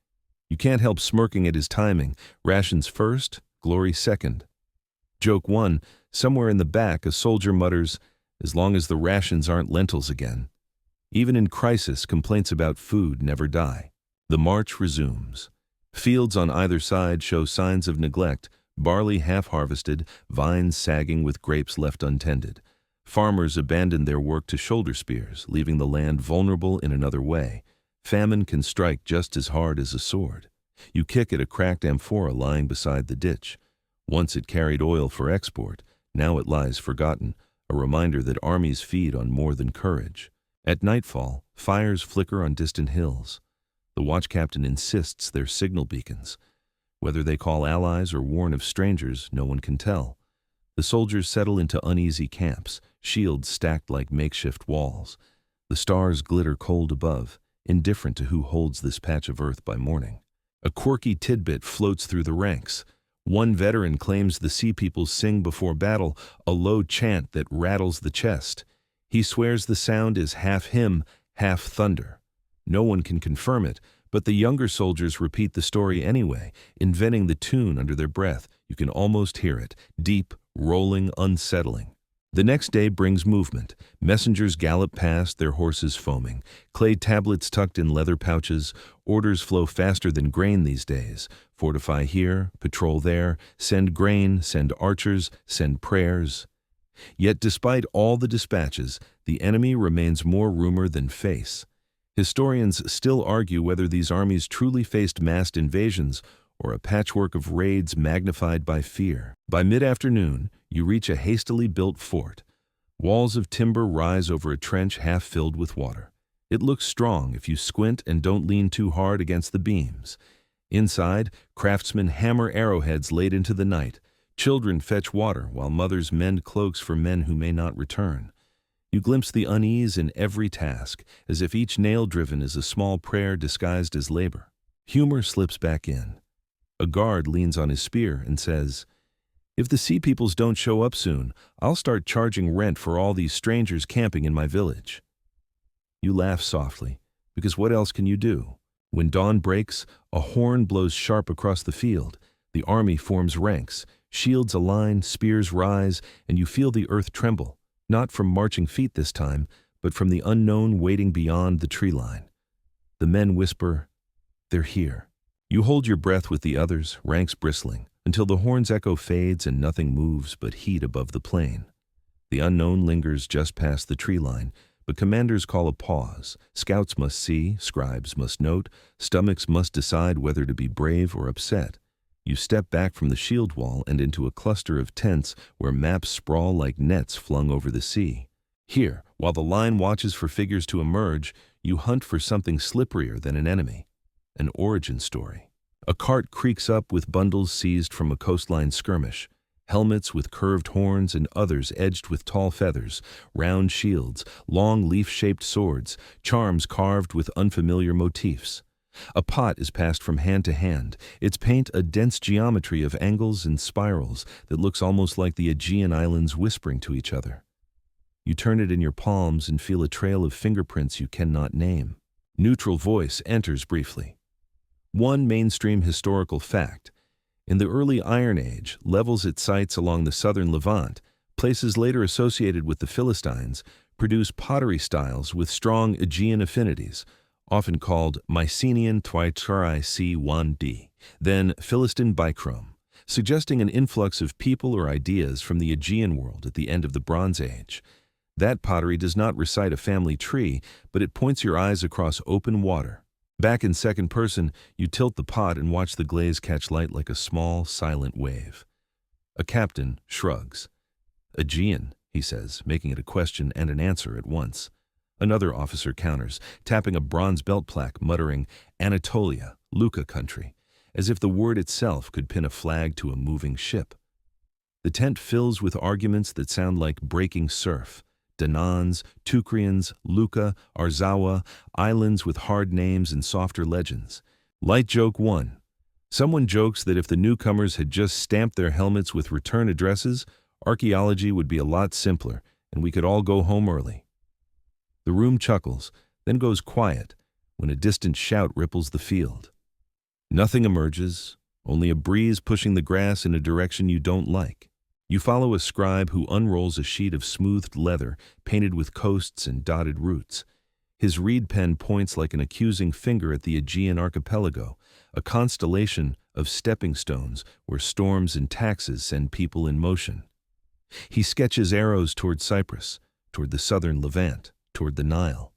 You can't help smirking at his timing. Rations first, glory second. Joke 1, somewhere in the back a soldier mutters, "As long as the rations aren't lentils again." Even in crisis, complaints about food never die. The march resumes. Fields on either side show signs of neglect, barley half-harvested, vines sagging with grapes left untended. Farmers abandon their work to shoulder spears, leaving the land vulnerable in another way. Famine can strike just as hard as a sword. You kick at a cracked amphora lying beside the ditch. Once it carried oil for export, now it lies forgotten, a reminder that armies feed on more than courage. At nightfall, fires flicker on distant hills. The watch captain insists they're signal beacons. Whether they call allies or warn of strangers, no one can tell. The soldiers settle into uneasy camps, shields stacked like makeshift walls. The stars glitter cold above, indifferent to who holds this patch of earth by morning. A quirky tidbit floats through the ranks. One veteran claims the sea people sing before battle, a low chant that rattles the chest. He swears the sound is half hymn, half thunder. No one can confirm it, but the younger soldiers repeat the story anyway, inventing the tune under their breath. You can almost hear it, deep, rolling, unsettling. The next day brings movement. Messengers gallop past, their horses foaming. Clay tablets tucked in leather pouches. Orders flow faster than grain these days. Fortify here, patrol there, send grain, send archers, send prayers. Yet despite all the dispatches, the enemy remains more rumor than face. Historians still argue whether these armies truly faced massed invasions or a patchwork of raids magnified by fear. By mid-afternoon, you reach a hastily built fort. Walls of timber rise over a trench half filled with water. It looks strong if you squint and don't lean too hard against the beams. Inside, craftsmen hammer arrowheads late into the night. Children fetch water while mothers mend cloaks for men who may not return. You glimpse the unease in every task, as if each nail driven is a small prayer disguised as labor. Humor slips back in. A guard leans on his spear and says, "If the sea peoples don't show up soon, I'll start charging rent for all these strangers camping in my village." You laugh softly, because what else can you do? When dawn breaks, a horn blows sharp across the field. The army forms ranks, shields align, spears rise, and you feel the earth tremble, not from marching feet this time, but from the unknown waiting beyond the tree line. The men whisper, "They're here." You hold your breath with the others, ranks bristling, until the horn's echo fades and nothing moves but heat above the plain. The unknown lingers just past the tree line, but commanders call a pause. Scouts must see, scribes must note, stomachs must decide whether to be brave or upset. You step back from the shield wall and into a cluster of tents where maps sprawl like nets flung over the sea. Here, while the line watches for figures to emerge, you hunt for something slipperier than an enemy. An origin story. A cart creaks up with bundles seized from a coastline skirmish. Helmets with curved horns and others edged with tall feathers, round shields, long leaf-shaped swords, charms carved with unfamiliar motifs. A pot is passed from hand to hand, its paint a dense geometry of angles and spirals that looks almost like the Aegean Islands whispering to each other. You turn it in your palms and feel a trail of fingerprints you cannot name. Neutral voice enters briefly. One mainstream historical fact. In the early Iron Age, levels it sites along the southern Levant, places later associated with the Philistines, produce pottery styles with strong Aegean affinities, often called Mycenaean Twytri C1D, then Philistin bichrome, suggesting an influx of people or ideas from the Aegean world at the end of the Bronze Age. That pottery does not recite a family tree, but it points your eyes across open water. Back in second person, you tilt the pot and watch the glaze catch light like a small, silent wave. A captain shrugs. "Aegean," he says, making it a question and an answer at once. Another officer counters, tapping a bronze belt plaque, muttering, "Anatolia, Luca country," as if the word itself could pin a flag to a moving ship. The tent fills with arguments that sound like breaking surf. Danans, Teucrians, Luca, Arzawa, islands with hard names and softer legends. Light joke 1. Someone jokes that if the newcomers had just stamped their helmets with return addresses, Archaeology would be a lot simpler, and we could all go home early. The room chuckles, then goes quiet, when a distant shout ripples the field. Nothing emerges, only a breeze pushing the grass in a direction you don't like. You follow a scribe who unrolls a sheet of smoothed leather painted with coasts and dotted roots. His reed pen points like an accusing finger at the Aegean archipelago, a constellation of stepping stones where storms and taxes send people in motion. He sketches arrows toward Cyprus, toward the southern Levant, toward the Nile.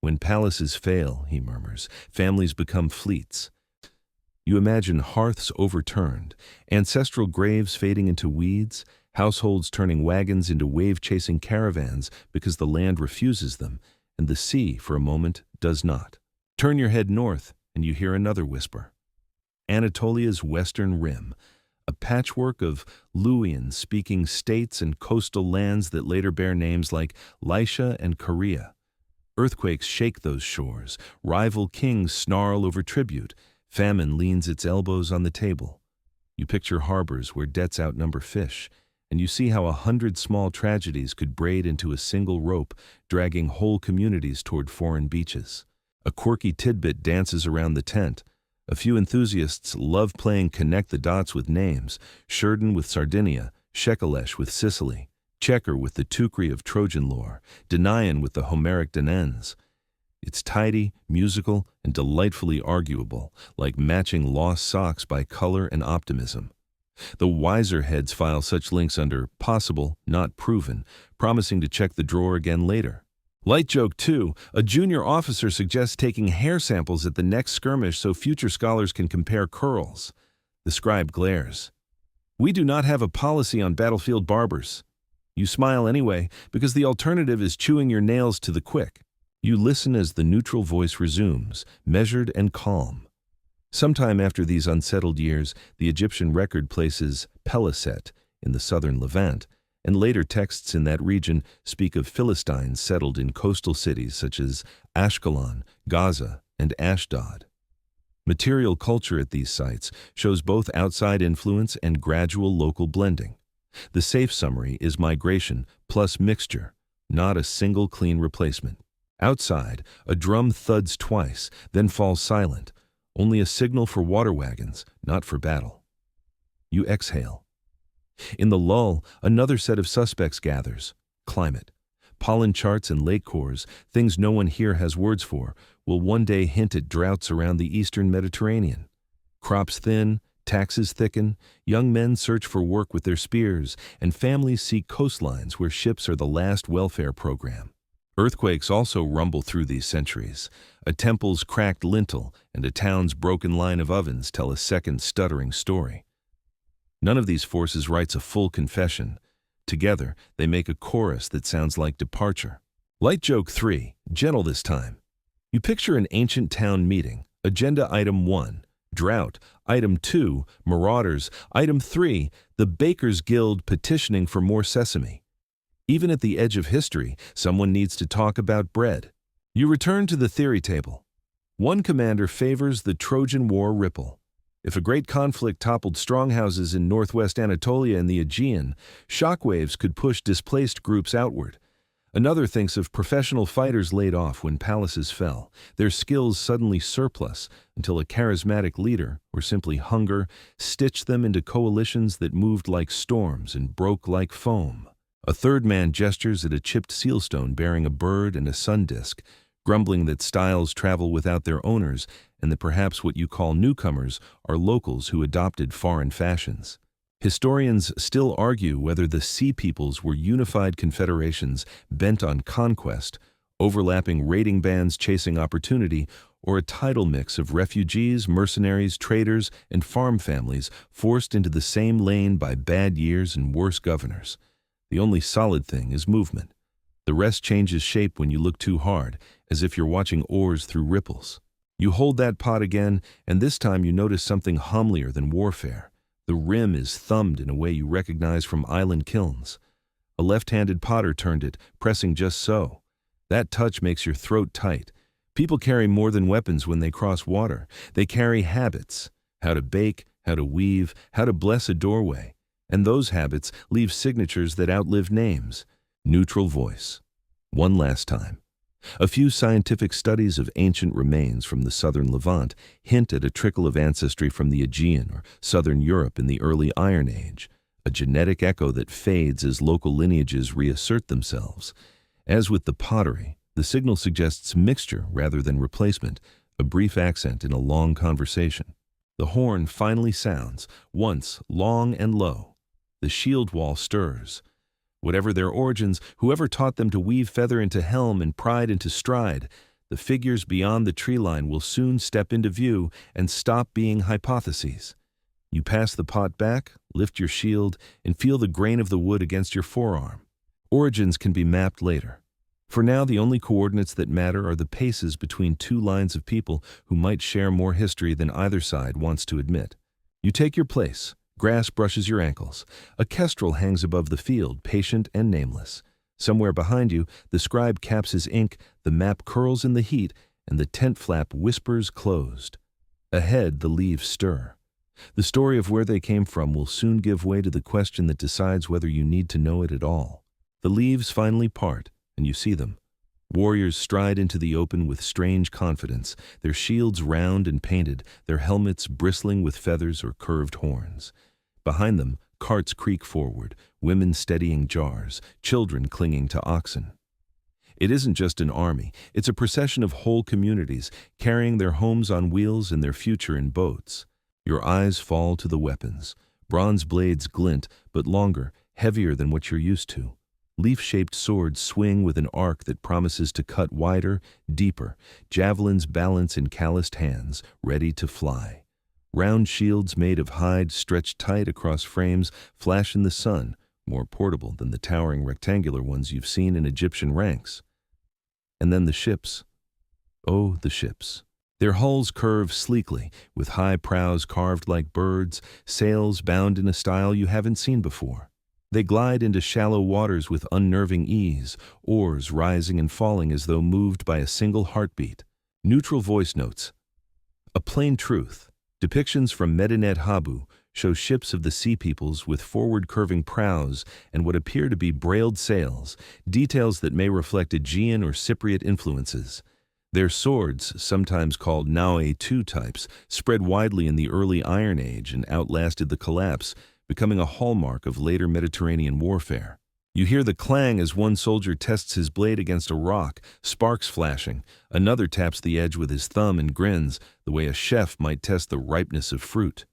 When palaces fail, he murmurs, families become fleets. You imagine hearths overturned, ancestral graves fading into weeds, households turning wagons into wave-chasing caravans because the land refuses them, and the sea, for a moment, does not. Turn your head north, and you hear another whisper. Anatolia's western rim, a patchwork of Luwian-speaking states and coastal lands that later bear names like Lycia and Caria. Earthquakes shake those shores, rival kings snarl over tribute, famine leans its elbows on the table. You picture harbors where debts outnumber fish, and you see how 100 small tragedies could braid into a single rope, dragging whole communities toward foreign beaches. A quirky tidbit dances around the tent. A few enthusiasts love playing connect the dots with names, Sheridan with Sardinia, Shekelesh with Sicily, Checker with the Tukri of Trojan lore, Danaan with the Homeric Dananns. It's tidy, musical, and delightfully arguable, like matching lost socks by color and optimism. The wiser heads file such links under possible, not proven, promising to check the drawer again later. Light joke 2, a junior officer suggests taking hair samples at the next skirmish so future scholars can compare curls. The scribe glares. We do not have a policy on battlefield barbers. You smile anyway, because the alternative is chewing your nails to the quick. You listen as the neutral voice resumes, measured and calm. Sometime after these unsettled years, the Egyptian record places Peliset in the southern Levant, and later texts in that region speak of Philistines settled in coastal cities such as Ashkelon, Gaza, and Ashdod. Material culture at these sites shows both outside influence and gradual local blending. The safe summary is migration plus mixture, not a single clean replacement. Outside, a drum thuds twice, then falls silent, only a signal for water wagons, not for battle. You exhale. In the lull, another set of suspects gathers. Climate. Pollen charts and lake cores, things no one here has words for, will one day hint at droughts around the eastern Mediterranean. Crops thin, taxes thicken, young men search for work with their spears, and families seek coastlines where ships are the last welfare program. Earthquakes also rumble through these centuries. A temple's cracked lintel and a town's broken line of ovens tell a second stuttering story. None of these forces writes a full confession. Together, they make a chorus that sounds like departure. Light joke 3, gentle this time. You picture an ancient town meeting. Agenda item 1, drought. Item 2, marauders. Item 3, the Bakers' Guild petitioning for more sesame. Even at the edge of history, someone needs to talk about bread. You return to the theory table. One commander favors the Trojan War ripple. If a great conflict toppled stronghouses in northwest Anatolia and the Aegean, shockwaves could push displaced groups outward. Another thinks of professional fighters laid off when palaces fell, their skills suddenly surplus until a charismatic leader, or simply hunger, stitched them into coalitions that moved like storms and broke like foam. A third man gestures at a chipped sealstone bearing a bird and a sun disk, grumbling that styles travel without their owners and that perhaps what you call newcomers are locals who adopted foreign fashions. Historians still argue whether the Sea Peoples were unified confederations bent on conquest, overlapping raiding bands chasing opportunity, or a tidal mix of refugees, mercenaries, traders, and farm families forced into the same lane by bad years and worse governors. The only solid thing is movement. The rest changes shape when you look too hard, as if you're watching oars through ripples. You hold that pot again, and this time you notice something homelier than warfare. The rim is thumbed in a way you recognize from island kilns. A left-handed potter turned it, pressing just so. That touch makes your throat tight. People carry more than weapons when they cross water. They carry habits. How to bake, how to weave, how to bless a doorway. And those habits leave signatures that outlive names. Neutral voice. One last time. A few scientific studies of ancient remains from the southern Levant hint at a trickle of ancestry from the Aegean or southern Europe in the early Iron Age, a genetic echo that fades as local lineages reassert themselves. As with the pottery, the signal suggests mixture rather than replacement, a brief accent in a long conversation. The horn finally sounds, once long and low. The shield wall stirs. Whatever their origins, whoever taught them to weave feather into helm and pride into stride, the figures beyond the tree line will soon step into view and stop being hypotheses. You pass the pot back, lift your shield, and feel the grain of the wood against your forearm. Origins can be mapped later. For now, the only coordinates that matter are the paces between two lines of people who might share more history than either side wants to admit. You take your place. Grass brushes your ankles. A kestrel hangs above the field, patient and nameless. Somewhere behind you, the scribe caps his ink, the map curls in the heat, and the tent flap whispers closed. Ahead, the leaves stir. The story of where they came from will soon give way to the question that decides whether you need to know it at all. The leaves finally part, and you see them. Warriors stride into the open with strange confidence, their shields round and painted, their helmets bristling with feathers or curved horns. Behind them, carts creak forward, women steadying jars, children clinging to oxen. It isn't just an army, it's a procession of whole communities, carrying their homes on wheels and their future in boats. Your eyes fall to the weapons. Bronze blades glint, but longer, heavier than what you're used to. Leaf-shaped swords swing with an arc that promises to cut wider, deeper. Javelins balance in calloused hands, ready to fly. Round shields made of hide stretched tight across frames flash in the sun, more portable than the towering rectangular ones you've seen in Egyptian ranks. And then the ships. Oh, the ships. Their hulls curve sleekly, with high prows carved like birds, sails bound in a style you haven't seen before. They glide into shallow waters with unnerving ease, oars rising and falling as though moved by a single heartbeat. Neutral voice notes. A plain truth. Depictions from Medinet Habu show ships of the Sea Peoples with forward-curving prows and what appear to be brailed sails, details that may reflect Aegean or Cypriot influences. Their swords, sometimes called Naue II types, spread widely in the early Iron Age and outlasted the collapse, becoming a hallmark of later Mediterranean warfare. You hear the clang as one soldier tests his blade against a rock, sparks flashing. Another taps the edge with his thumb and grins, the way a chef might test the ripeness of fruit.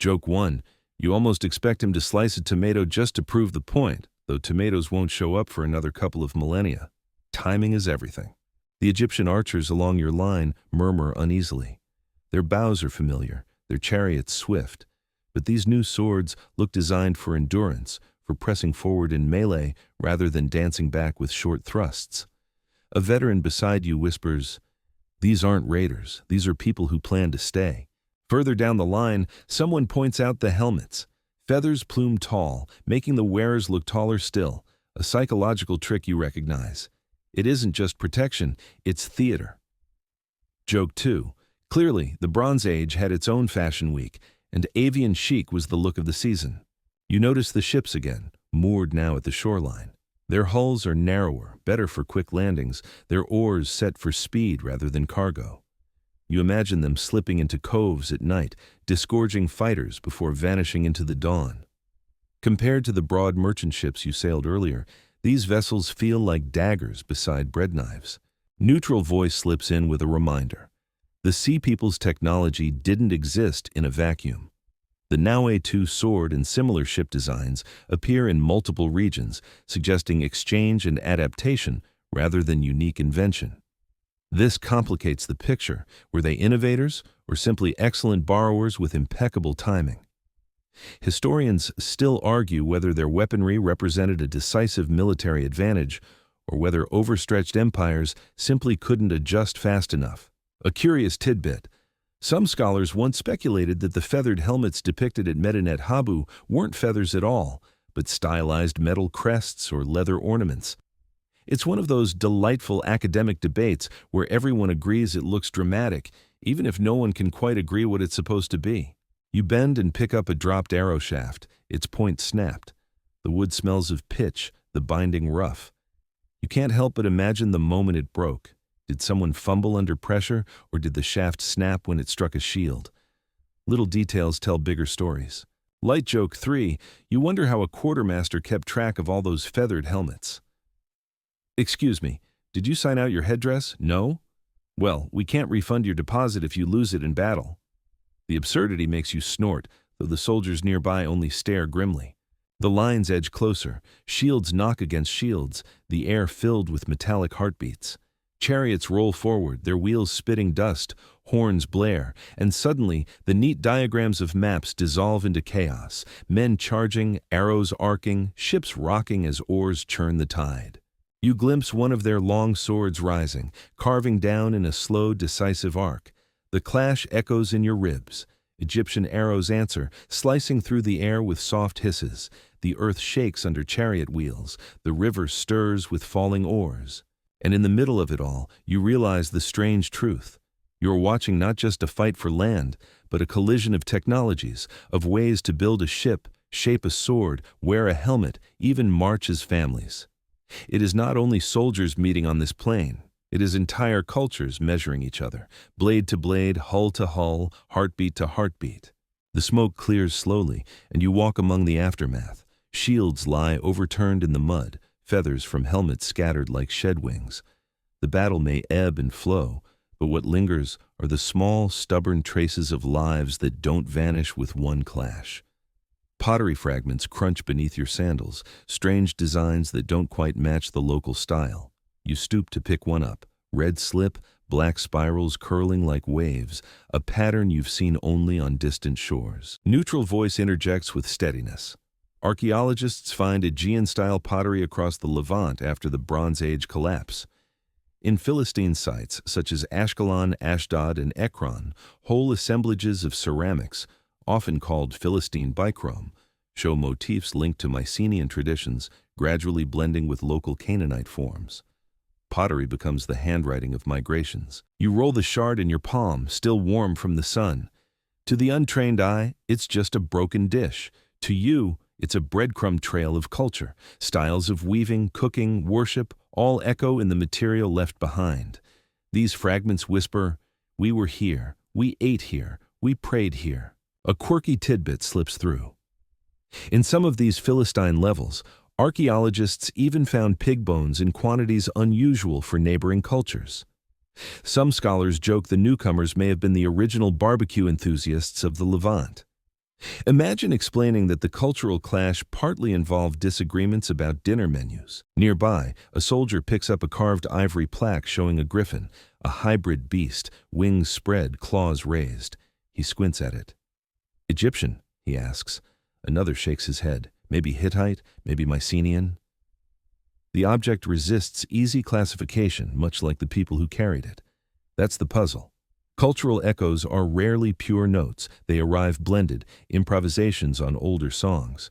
Joke 1. You almost expect him to slice a tomato just to prove the point, though tomatoes won't show up for another couple of millennia. Timing is everything. The Egyptian archers along your line murmur uneasily. Their bows are familiar, their chariots swift. But these new swords look designed for endurance, for pressing forward in melee rather than dancing back with short thrusts. A veteran beside you whispers, "These aren't raiders, these are people who plan to stay." Further down the line, someone points out the helmets. Feathers plume tall, making the wearers look taller still, a psychological trick you recognize. It isn't just protection, it's theater. Joke 2. Clearly, the Bronze Age had its own fashion week, and avian chic was the look of the season. You notice the ships again, moored now at the shoreline. Their hulls are narrower, better for quick landings, their oars set for speed rather than cargo. You imagine them slipping into coves at night, disgorging fighters before vanishing into the dawn. Compared to the broad merchant ships you sailed earlier, these vessels feel like daggers beside bread knives. Neutral voice slips in with a reminder. The Sea People's technology didn't exist in a vacuum. The Naue II sword and similar ship designs appear in multiple regions, suggesting exchange and adaptation rather than unique invention. This complicates the picture. Were they innovators or simply excellent borrowers with impeccable timing? Historians still argue whether their weaponry represented a decisive military advantage or whether overstretched empires simply couldn't adjust fast enough. A curious tidbit. Some scholars once speculated that the feathered helmets depicted at Medinet Habu weren't feathers at all, but stylized metal crests or leather ornaments. It's one of those delightful academic debates where everyone agrees it looks dramatic, even if no one can quite agree what it's supposed to be. You bend and pick up a dropped arrow shaft, its point snapped. The wood smells of pitch, the binding rough. You can't help but imagine the moment it broke. Did someone fumble under pressure, or did the shaft snap when it struck a shield? Little details tell bigger stories. Light joke 3, you wonder how a quartermaster kept track of all those feathered helmets. Excuse me, did you sign out your headdress? No? Well, we can't refund your deposit if you lose it in battle. The absurdity makes you snort, though the soldiers nearby only stare grimly. The lines edge closer, shields knock against shields, the air filled with metallic heartbeats. Chariots roll forward, their wheels spitting dust, horns blare, and suddenly the neat diagrams of maps dissolve into chaos, men charging, arrows arcing, ships rocking as oars churn the tide. You glimpse one of their long swords rising, carving down in a slow, decisive arc. The clash echoes in your ribs. Egyptian arrows answer, slicing through the air with soft hisses. The earth shakes under chariot wheels. The river stirs with falling oars. And in the middle of it all, you realize the strange truth. You're watching not just a fight for land, but a collision of technologies, of ways to build a ship, shape a sword, wear a helmet, even march as families. It is not only soldiers meeting on this plane. It is entire cultures measuring each other, blade to blade, hull to hull, heartbeat to heartbeat. The smoke clears slowly, and you walk among the aftermath. Shields lie overturned in the mud, feathers from helmets scattered like shed wings. The battle may ebb and flow, but what lingers are the small, stubborn traces of lives that don't vanish with one clash. Pottery fragments crunch beneath your sandals, strange designs that don't quite match the local style. You stoop to pick one up, red slip, black spirals curling like waves, a pattern you've seen only on distant shores. Neutral voice interjects with steadiness. Archaeologists find Aegean-style pottery across the Levant after the Bronze Age collapse. In Philistine sites such as Ashkelon, Ashdod, and Ekron, whole assemblages of ceramics, often called Philistine bichrome, show motifs linked to Mycenaean traditions, gradually blending with local Canaanite forms. Pottery becomes the handwriting of migrations. You roll the shard in your palm, still warm from the sun. To the untrained eye, it's just a broken dish. To you, it's a breadcrumb trail of culture. Styles of weaving, cooking, worship, all echo in the material left behind. These fragments whisper, "We were here, we ate here, we prayed here." A quirky tidbit slips through. In some of these Philistine levels, archaeologists even found pig bones in quantities unusual for neighboring cultures. Some scholars joke the newcomers may have been the original barbecue enthusiasts of the Levant. Imagine explaining that the cultural clash partly involved disagreements about dinner menus. Nearby, a soldier picks up a carved ivory plaque showing a griffin, a hybrid beast, wings spread, claws raised. He squints at it. "Egyptian?" he asks. Another shakes his head. Maybe Hittite, maybe Mycenaean. The object resists easy classification, much like the people who carried it. That's the puzzle. Cultural echoes are rarely pure notes. They arrive blended, improvisations on older songs.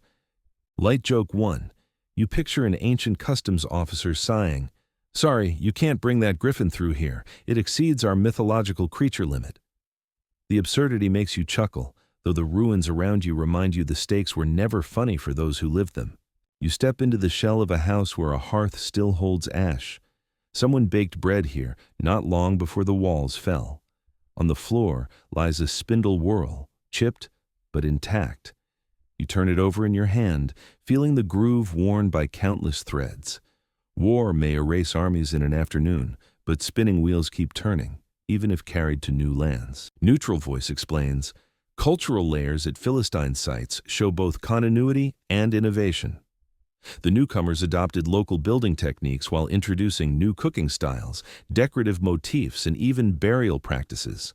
Light joke 1. You picture an ancient customs officer sighing, "Sorry, you can't bring that griffin through here. It exceeds our mythological creature limit." The absurdity makes you chuckle, though the ruins around you remind you the stakes were never funny for those who lived them. You step into the shell of a house where a hearth still holds ash. Someone baked bread here not long before the walls fell. On the floor lies a spindle whorl, chipped but intact. You turn it over in your hand, feeling the groove worn by countless threads. War may erase armies in an afternoon, but spinning wheels keep turning, even if carried to new lands. Neutral voice explains, cultural layers at Philistine sites show both continuity and innovation. The newcomers adopted local building techniques while introducing new cooking styles, decorative motifs, and even burial practices.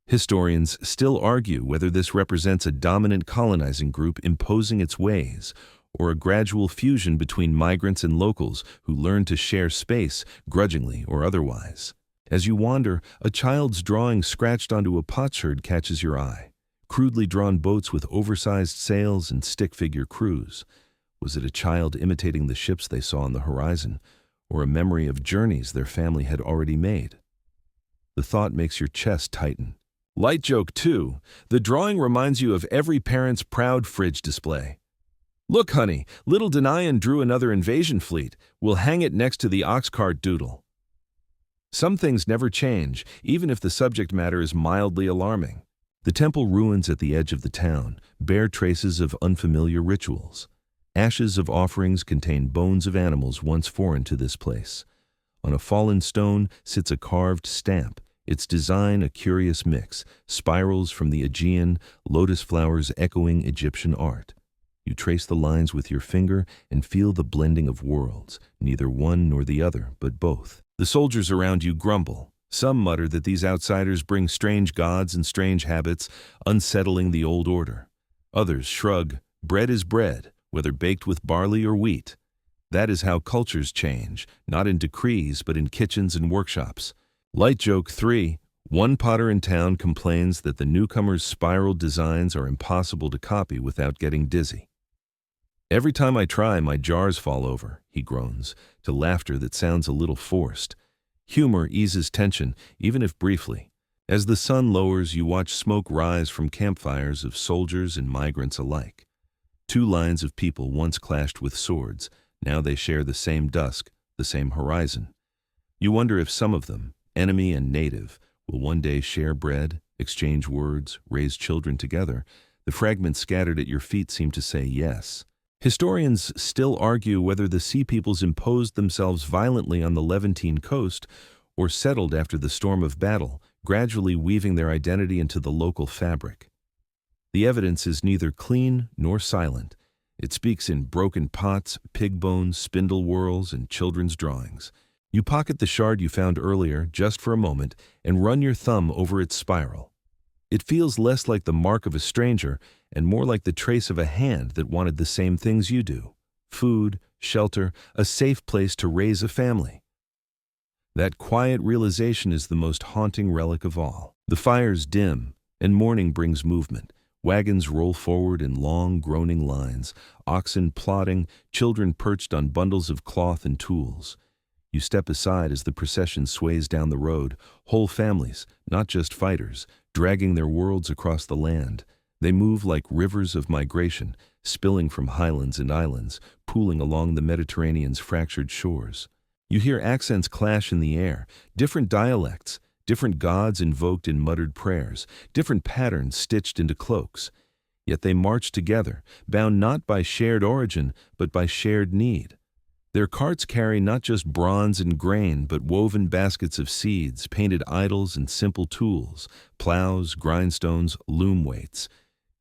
Historians still argue whether this represents a dominant colonizing group imposing its ways, or a gradual fusion between migrants and locals who learn to share space, grudgingly or otherwise. As you wander, a child's drawing scratched onto a potsherd catches your eye. Crudely drawn boats with oversized sails and stick-figure crews. Was it a child imitating the ships they saw on the horizon, or a memory of journeys their family had already made? The thought makes your chest tighten. Light joke 2. The drawing reminds you of every parent's proud fridge display. Look, honey, little Danayan drew another invasion fleet. We'll hang it next to the ox cart doodle. Some things never change, even if the subject matter is mildly alarming. The temple ruins at the edge of the town bear traces of unfamiliar rituals. Ashes of offerings contain bones of animals once foreign to this place. On a fallen stone sits a carved stamp, its design a curious mix, spirals from the Aegean, lotus flowers echoing Egyptian art. You trace the lines with your finger and feel the blending of worlds, neither one nor the other, but both. The soldiers around you grumble. Some mutter that these outsiders bring strange gods and strange habits, unsettling the old order. Others shrug. Bread is bread, whether baked with barley or wheat. That is how cultures change, not in decrees, but in kitchens and workshops. Light joke 3. One potter in town complains that the newcomer's spiral designs are impossible to copy without getting dizzy. Every time I try, my jars fall over, he groans, to laughter that sounds a little forced. Humor eases tension, even if briefly. As the sun lowers, you watch smoke rise from campfires of soldiers and migrants alike. Two lines of people once clashed with swords. Now they share the same dusk, the same horizon. You wonder if some of them, enemy and native, will one day share bread, exchange words, raise children together. The fragments scattered at your feet seem to say yes. Historians still argue whether the Sea Peoples imposed themselves violently on the Levantine coast or settled after the storm of battle, gradually weaving their identity into the local fabric. The evidence is neither clean nor silent. It speaks in broken pots, pig bones, spindle whorls, and children's drawings. You pocket the shard you found earlier, just for a moment, and run your thumb over its spiral. It feels less like the mark of a stranger and more like the trace of a hand that wanted the same things you do: food, shelter, a safe place to raise a family. That quiet realization is the most haunting relic of all. The fires dim, and morning brings movement. Wagons roll forward in long, groaning lines, oxen plodding, children perched on bundles of cloth and tools. You step aside as the procession sways down the road, whole families, not just fighters, dragging their worlds across the land. They move like rivers of migration, spilling from highlands and islands, pooling along the Mediterranean's fractured shores. You hear accents clash in the air, different dialects, different gods invoked in muttered prayers, different patterns stitched into cloaks. Yet they march together, bound not by shared origin, but by shared need. Their carts carry not just bronze and grain, but woven baskets of seeds, painted idols and simple tools, plows, grindstones, loom weights.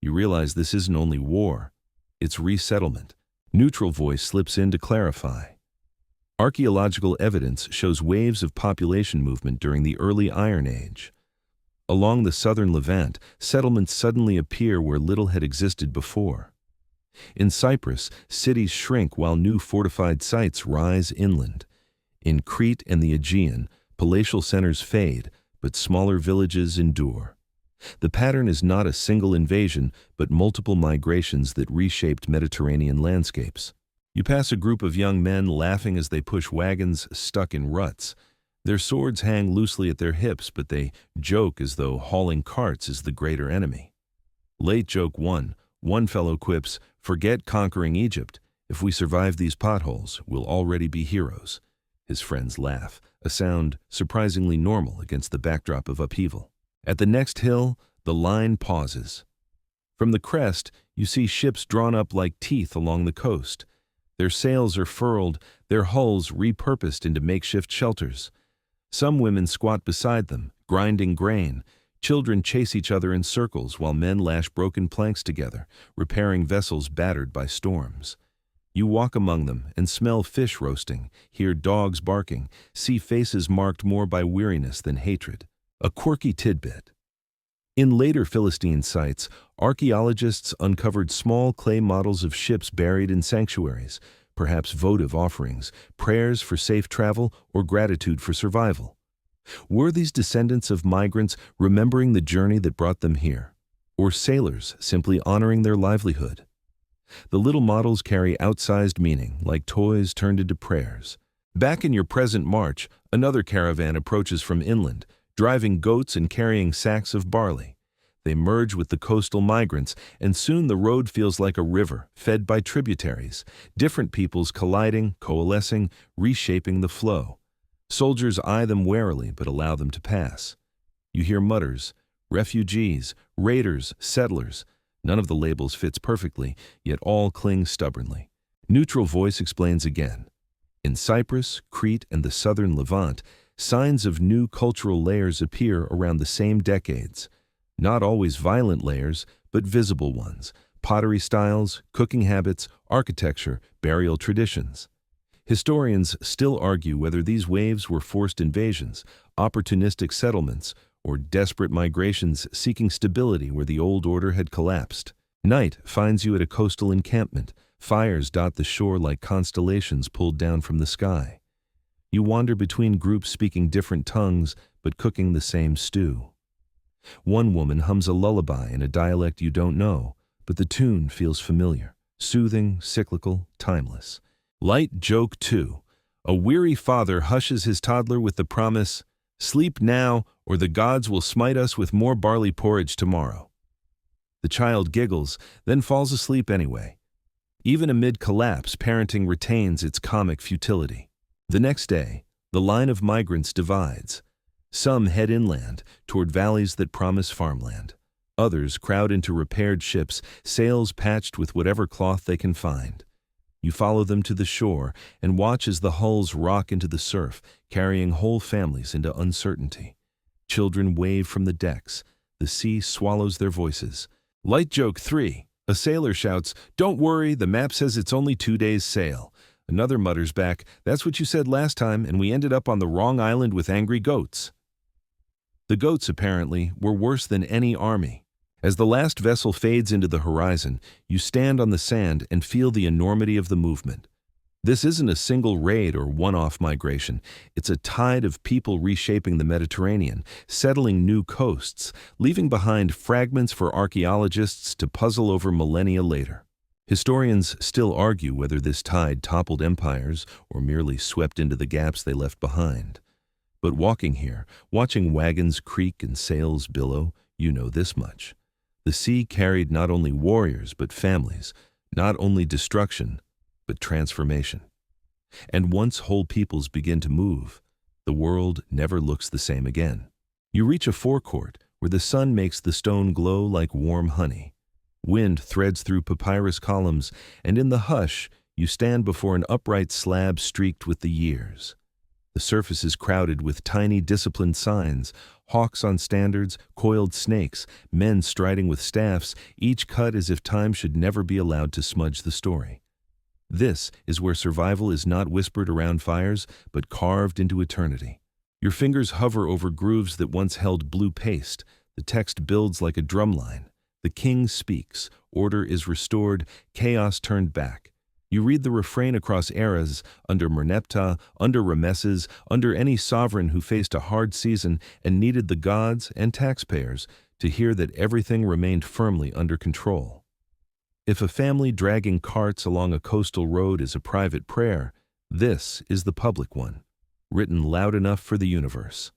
You realize this isn't only war, it's resettlement. Neutral voice slips in to clarify. Archaeological evidence shows waves of population movement during the early Iron Age. Along the southern Levant, settlements suddenly appear where little had existed before. In Cyprus, cities shrink while new fortified sites rise inland. In Crete and the Aegean, palatial centers fade, but smaller villages endure. The pattern is not a single invasion, but multiple migrations that reshaped Mediterranean landscapes. You pass a group of young men laughing as they push wagons stuck in ruts. Their swords hang loosely at their hips, but they joke as though hauling carts is the greater enemy. Late joke 1. One fellow quips, "Forget conquering Egypt. If we survive these potholes, we'll already be heroes." His friends laugh, a sound surprisingly normal against the backdrop of upheaval. At the next hill, the line pauses. From the crest, you see ships drawn up like teeth along the coast. Their sails are furled, their hulls repurposed into makeshift shelters. Some women squat beside them, grinding grain. Children chase each other in circles while men lash broken planks together, repairing vessels battered by storms. You walk among them and smell fish roasting, hear dogs barking, see faces marked more by weariness than hatred. A quirky tidbit. In later Philistine sites, archaeologists uncovered small clay models of ships buried in sanctuaries, perhaps votive offerings, prayers for safe travel, or gratitude for survival. Were these descendants of migrants remembering the journey that brought them here, or sailors simply honoring their livelihood? The little models carry outsized meaning, like toys turned into prayers. Back in your present march, another caravan approaches from inland, driving goats and carrying sacks of barley. They merge with the coastal migrants, and soon the road feels like a river, fed by tributaries, different peoples colliding, coalescing, reshaping the flow. Soldiers eye them warily but allow them to pass. You hear mutters, refugees, raiders, settlers. None of the labels fits perfectly, yet all cling stubbornly. Neutral voice explains again. In Cyprus, Crete, and the southern Levant, signs of new cultural layers appear around the same decades. Not always violent layers, but visible ones. Pottery styles, cooking habits, architecture, burial traditions. Historians still argue whether these waves were forced invasions, opportunistic settlements, or desperate migrations seeking stability where the old order had collapsed. Night finds you at a coastal encampment. Fires dot the shore like constellations pulled down from the sky. You wander between groups speaking different tongues but cooking the same stew. One woman hums a lullaby in a dialect you don't know, but the tune feels familiar, soothing, cyclical, timeless. Light joke 2. A weary father hushes his toddler with the promise, "Sleep now, or the gods will smite us with more barley porridge tomorrow." The child giggles, then falls asleep anyway. Even amid collapse, parenting retains its comic futility. The next day, the line of migrants divides. Some head inland, toward valleys that promise farmland. Others crowd into repaired ships, sails patched with whatever cloth they can find. You follow them to the shore and watch as the hulls rock into the surf, carrying whole families into uncertainty. Children wave from the decks. The sea swallows their voices. Light joke 3. A sailor shouts, "Don't worry, the map says it's only 2 days' sail." Another mutters back, "That's what you said last time, and we ended up on the wrong island with angry goats." The goats, apparently, were worse than any army. As the last vessel fades into the horizon, you stand on the sand and feel the enormity of the movement. This isn't a single raid or one-off migration. It's a tide of people reshaping the Mediterranean, settling new coasts, leaving behind fragments for archaeologists to puzzle over millennia later. Historians still argue whether this tide toppled empires or merely swept into the gaps they left behind. But walking here, watching wagons creak and sails billow, you know this much. The sea carried not only warriors but families, not only destruction, but transformation. And once whole peoples begin to move, the world never looks the same again. You reach a forecourt where the sun makes the stone glow like warm honey. Wind threads through papyrus columns, and in the hush, you stand before an upright slab streaked with the years. The surface is crowded with tiny disciplined signs, hawks on standards, coiled snakes, men striding with staffs, each cut as if time should never be allowed to smudge the story. This is where survival is not whispered around fires, but carved into eternity. Your fingers hover over grooves that once held blue paste. The text builds like a drumline. The king speaks, order is restored, chaos turned back. You read the refrain across eras, under Merneptah, under Rameses, under any sovereign who faced a hard season and needed the gods and taxpayers to hear that everything remained firmly under control. If a family dragging carts along a coastal road is a private prayer, this is the public one, written loud enough for the universe.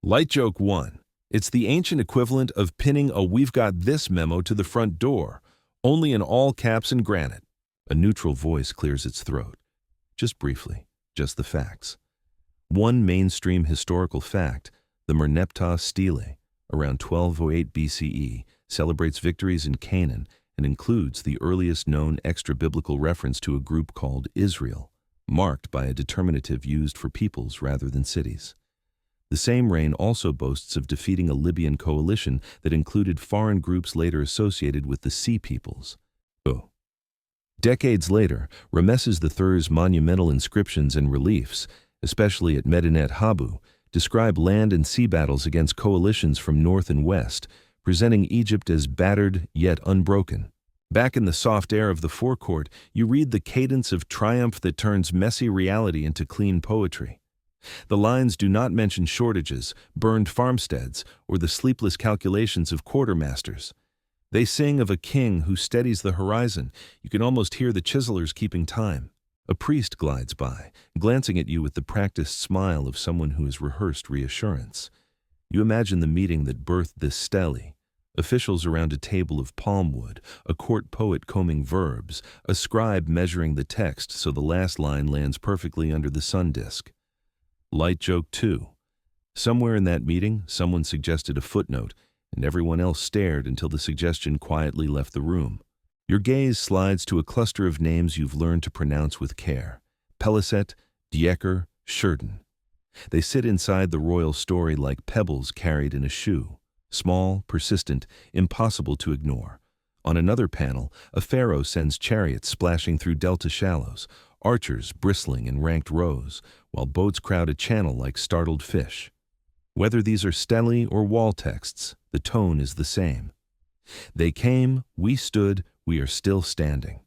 Light joke 1. It's the ancient equivalent of pinning a "We've got this" memo to the front door, only in all caps and granite. A neutral voice clears its throat. Just briefly, just the facts. One mainstream historical fact, the Merneptah stele, around 1208 BCE, celebrates victories in Canaan and includes the earliest known extra-biblical reference to a group called Israel, marked by a determinative used for peoples rather than cities. The same reign also boasts of defeating a Libyan coalition that included foreign groups later associated with the Sea Peoples. Decades later, Rameses III's monumental inscriptions and reliefs, especially at Medinet Habu, describe land and sea battles against coalitions from north and west, presenting Egypt as battered yet unbroken. Back in the soft air of the forecourt, you read the cadence of triumph that turns messy reality into clean poetry. The lines do not mention shortages, burned farmsteads, or the sleepless calculations of quartermasters. They sing of a king who steadies the horizon. You can almost hear the chiselers keeping time. A priest glides by, glancing at you with the practiced smile of someone who has rehearsed reassurance. You imagine the meeting that birthed this stele. Officials around a table of palm wood, a court poet combing verbs, a scribe measuring the text so the last line lands perfectly under the sun disk. Light joke 2. Somewhere in that meeting, someone suggested a footnote, and everyone else stared until the suggestion quietly left the room. Your gaze slides to a cluster of names you've learned to pronounce with care. Peliset, Diecker, Sheridan. They sit inside the royal story like pebbles carried in a shoe. Small, persistent, impossible to ignore. On another panel, a pharaoh sends chariots splashing through delta shallows, archers bristling in ranked rows, while boats crowd a channel like startled fish. Whether these are stele or wall texts, the tone is the same. They came, we stood, we are still standing.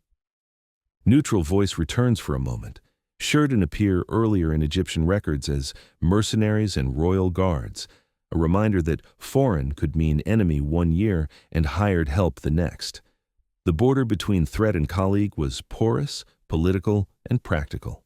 Neutral voice returns for a moment. Sheridan appear earlier in Egyptian records as mercenaries and royal guards, a reminder that foreign could mean enemy one year and hired help the next. The border between threat and colleague was porous, political, and practical.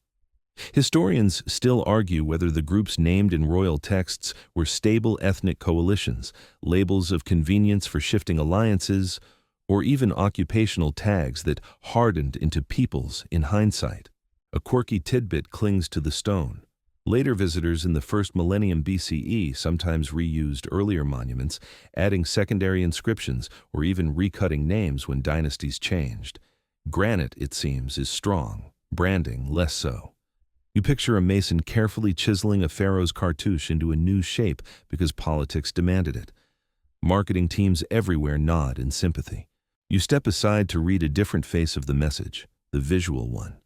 Historians still argue whether the groups named in royal texts were stable ethnic coalitions, labels of convenience for shifting alliances, or even occupational tags that hardened into peoples in hindsight. A quirky tidbit clings to the stone. Later visitors in the first millennium BCE sometimes reused earlier monuments, adding secondary inscriptions or even recutting names when dynasties changed. Granite, it seems, is strong, branding less so. You picture a mason carefully chiseling a pharaoh's cartouche into a new shape because politics demanded it. Marketing teams everywhere nod in sympathy. You step aside to read a different face of the message, the visual one.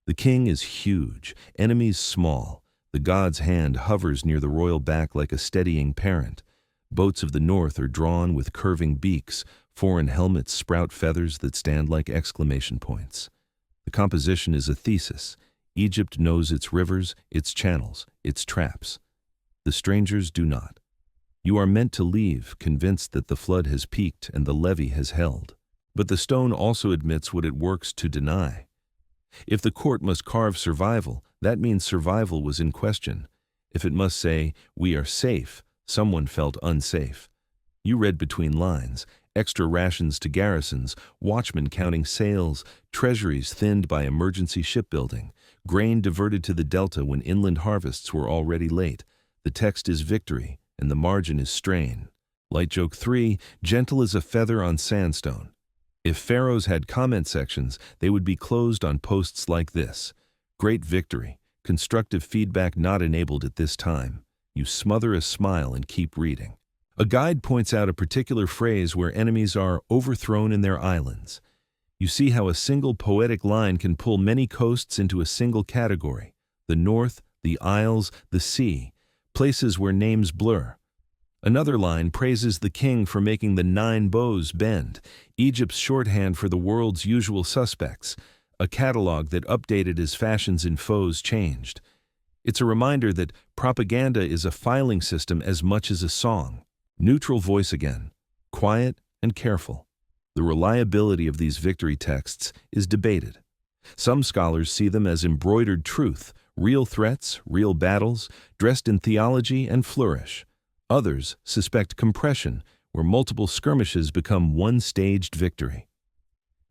The king is huge, enemies small. The god's hand hovers near the royal back like a steadying parent. Boats of the north are drawn with curving beaks. Foreign helmets sprout feathers that stand like exclamation points. The composition is a thesis. Egypt knows its rivers, its channels, its traps. The strangers do not. You are meant to leave, convinced that the flood has peaked and the levee has held. But the stone also admits what it works to deny. If the court must carve survival, that means survival was in question. If it must say, we are safe, someone felt unsafe. You read between lines, extra rations to garrisons, watchmen counting sails, treasuries thinned by emergency shipbuilding, grain diverted to the delta when inland harvests were already late. The text is victory, and the margin is strain. Light joke 3, gentle as a feather on sandstone. If pharaohs had comment sections, they would be closed on posts like this. Great victory. Constructive feedback not enabled at this time. You smother a smile and keep reading. A guide points out a particular phrase where enemies are overthrown in their islands. You see how a single poetic line can pull many coasts into a single category. The north, the isles, the sea, places where names blur. Another line praises the king for making the 9 bows bend, Egypt's shorthand for the world's usual suspects, a catalog that updated as fashions and foes changed. It's a reminder that propaganda is a filing system as much as a song. Neutral voice again, quiet and careful. The reliability of these victory texts is debated. Some scholars see them as embroidered truth, real threats, real battles, dressed in theology and flourish. Others suspect compression, where multiple skirmishes become one staged victory.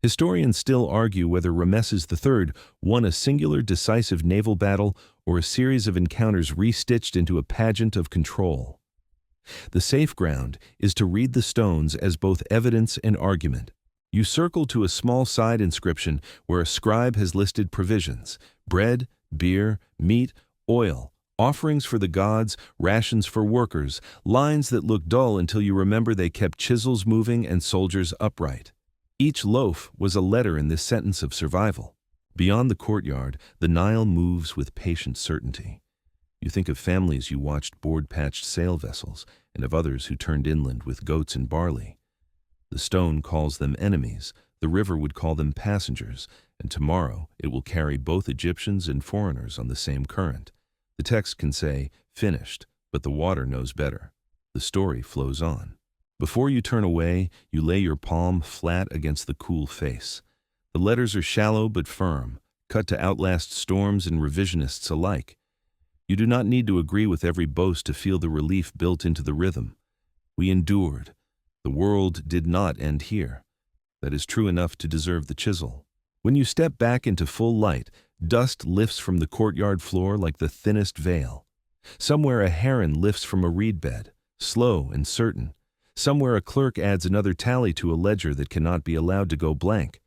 Historians still argue whether Rameses III won a singular decisive naval battle or a series of encounters restitched into a pageant of control. The safe ground is to read the stones as both evidence and argument. You circle to a small side inscription where a scribe has listed provisions: bread, beer, meat, oil, offerings for the gods, rations for workers, lines that look dull until you remember they kept chisels moving and soldiers upright. Each loaf was a letter in this sentence of survival. Beyond the courtyard, the Nile moves with patient certainty. You think of families you watched board patched sail vessels, and of others who turned inland with goats and barley. The stone calls them enemies, the river would call them passengers, and tomorrow it will carry both Egyptians and foreigners on the same current. The text can say, finished, but the water knows better. The story flows on. Before you turn away, you lay your palm flat against the cool face. The letters are shallow but firm, cut to outlast storms and revisionists alike. You do not need to agree with every boast to feel the relief built into the rhythm. We endured. The world did not end here. That is true enough to deserve the chisel. When you step back into full light, dust lifts from the courtyard floor like the thinnest veil. Somewhere a heron lifts from a reed bed, slow and certain. Somewhere a clerk adds another tally to a ledger that cannot be allowed to go blank.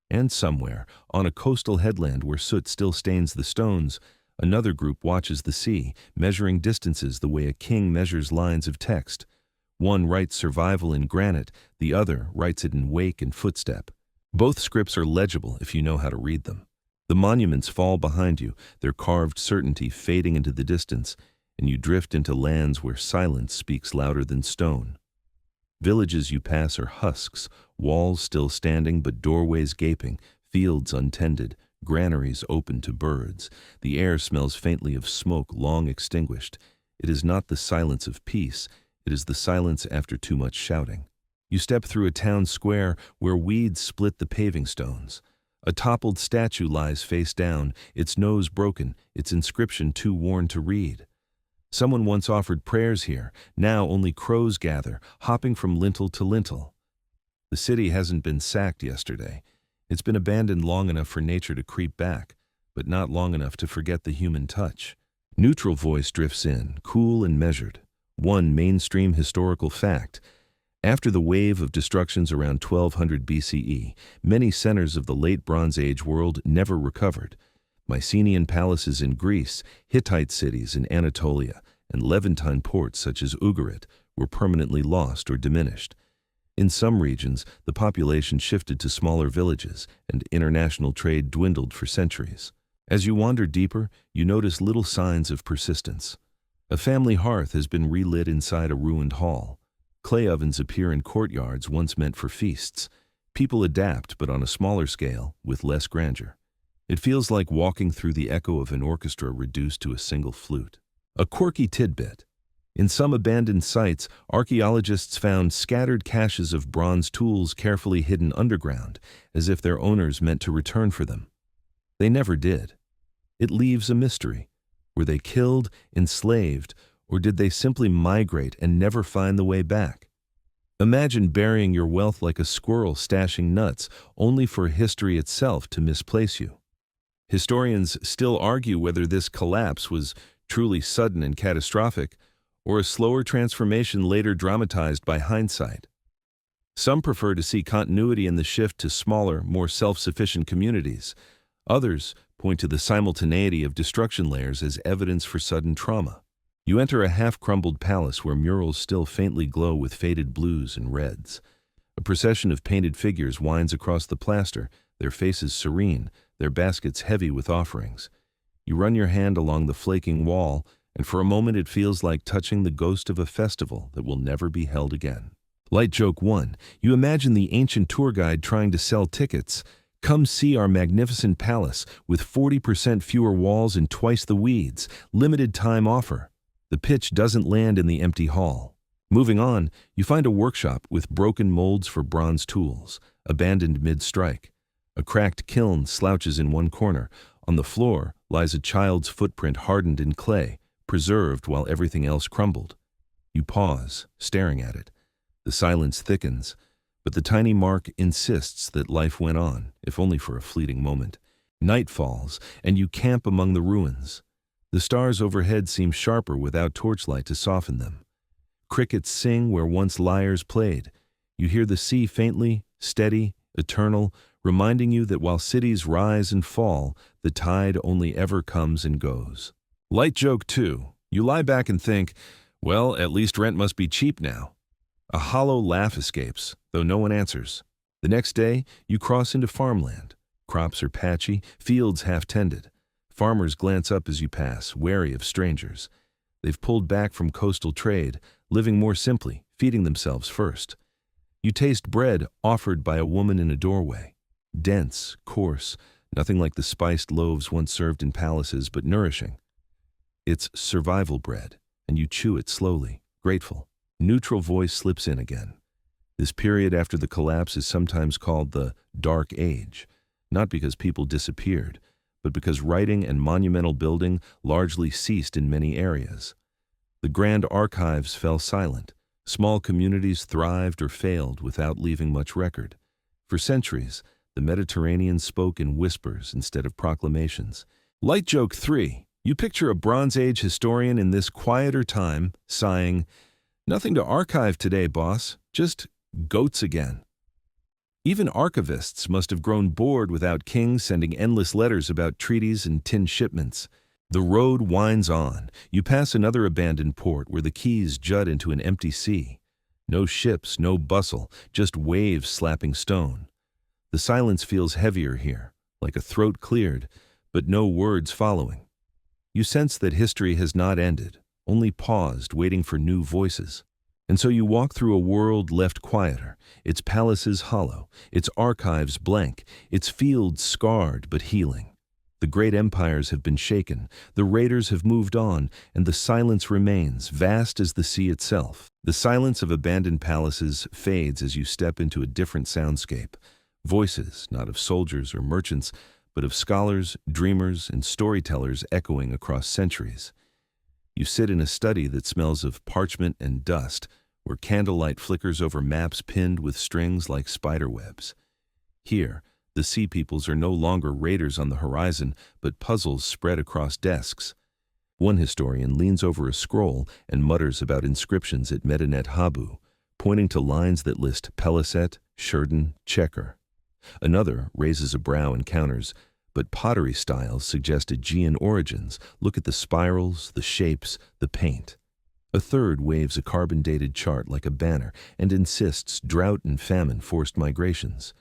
And somewhere, on a coastal headland where soot still stains the stones, another group watches the sea, measuring distances the way a king measures lines of text. One writes survival in granite, the other writes it in wake and footstep. Both scripts are legible if you know how to read them. The monuments fall behind you, their carved certainty fading into the distance, and you drift into lands where silence speaks louder than stone. Villages you pass are husks, walls still standing but doorways gaping, fields untended, granaries open to birds. The air smells faintly of smoke long extinguished. It is not the silence of peace, it is the silence after too much shouting. You step through a town square where weeds split the paving stones. A toppled statue lies face down, its nose broken, its inscription too worn to read. Someone once offered prayers here, now only crows gather, hopping from lintel to lintel. The city hasn't been sacked yesterday. It's been abandoned long enough for nature to creep back, but not long enough to forget the human touch. Neutral voice drifts in, cool and measured. One mainstream historical fact. After the wave of destructions around 1200 BCE, many centers of the late Bronze Age world never recovered. Mycenaean palaces in Greece, Hittite cities in Anatolia, and Levantine ports such as Ugarit were permanently lost or diminished. In some regions, the population shifted to smaller villages, and international trade dwindled for centuries. As you wander deeper, you notice little signs of persistence. A family hearth has been relit inside a ruined hall. Clay ovens appear in courtyards once meant for feasts. People adapt, but on a smaller scale, with less grandeur. It feels like walking through the echo of an orchestra reduced to a single flute. A quirky tidbit. In some abandoned sites, archaeologists found scattered caches of bronze tools carefully hidden underground, as if their owners meant to return for them. They never did. It leaves a mystery. Were they killed, enslaved, or did they simply migrate and never find the way back? Imagine burying your wealth like a squirrel stashing nuts, only for history itself to misplace you. Historians still argue whether this collapse was truly sudden and catastrophic, or a slower transformation later dramatized by hindsight. Some prefer to see continuity in the shift to smaller, more self-sufficient communities. Others point to the simultaneity of destruction layers as evidence for sudden trauma. You enter a half-crumbled palace where murals still faintly glow with faded blues and reds. A procession of painted figures winds across the plaster, their faces serene, their baskets heavy with offerings. You run your hand along the flaking wall, and for a moment it feels like touching the ghost of a festival that will never be held again. Light joke 1. You imagine the ancient tour guide trying to sell tickets. Come see our magnificent palace with 40% fewer walls and twice the weeds. Limited time offer. The pitch doesn't land in the empty hall. Moving on, you find a workshop with broken molds for bronze tools, abandoned mid-strike. A cracked kiln slouches in one corner. On the floor lies a child's footprint hardened in clay, preserved while everything else crumbled. You pause, staring at it. The silence thickens, but the tiny mark insists that life went on, if only for a fleeting moment. Night falls, and you camp among the ruins. The stars overhead seem sharper without torchlight to soften them. Crickets sing where once lyres played. You hear the sea faintly, steady, eternal, reminding you that while cities rise and fall, the tide only ever comes and goes. Light joke 2. You lie back and think, well, at least rent must be cheap now. A hollow laugh escapes, though no one answers. The next day, you cross into farmland. Crops are patchy, fields half-tended. Farmers glance up as you pass, wary of strangers. They've pulled back from coastal trade, living more simply, feeding themselves first. You taste bread offered by a woman in a doorway. Dense, coarse, nothing like the spiced loaves once served in palaces, but nourishing. It's survival bread, and you chew it slowly, grateful. Neutral voice slips in again. This period after the collapse is sometimes called the Dark Age, not because people disappeared, but because writing and monumental building largely ceased in many areas. The grand archives fell silent. Small communities thrived or failed without leaving much record. For centuries, the Mediterranean spoke in whispers instead of proclamations. Light joke 3. You picture a Bronze Age historian in this quieter time, sighing, "Nothing to archive today, boss. Just goats again." Even archivists must have grown bored without kings sending endless letters about treaties and tin shipments. The road winds on. You pass another abandoned port where the quays jut into an empty sea. No ships, no bustle, just waves slapping stone. The silence feels heavier here, like a throat cleared, but no words following. You sense that history has not ended, only paused, waiting for new voices. And so you walk through a world left quieter, its palaces hollow, its archives blank, its fields scarred but healing. The great empires have been shaken, the raiders have moved on, and the silence remains, vast as the sea itself. The silence of abandoned palaces fades as you step into a different soundscape. Voices, not of soldiers or merchants, but of scholars, dreamers, and storytellers echoing across centuries. You sit in a study that smells of parchment and dust, where candlelight flickers over maps pinned with strings like spiderwebs. Here, the sea peoples are no longer raiders on the horizon, but puzzles spread across desks. One historian leans over a scroll and mutters about inscriptions at Medinet Habu, pointing to lines that list Peliset, Sheridan, Chequer. Another raises a brow and counters, but pottery styles suggest Aegean origins. Look at the spirals, the shapes, the paint. A third waves a carbon-dated chart like a banner and insists drought and famine forced migrations.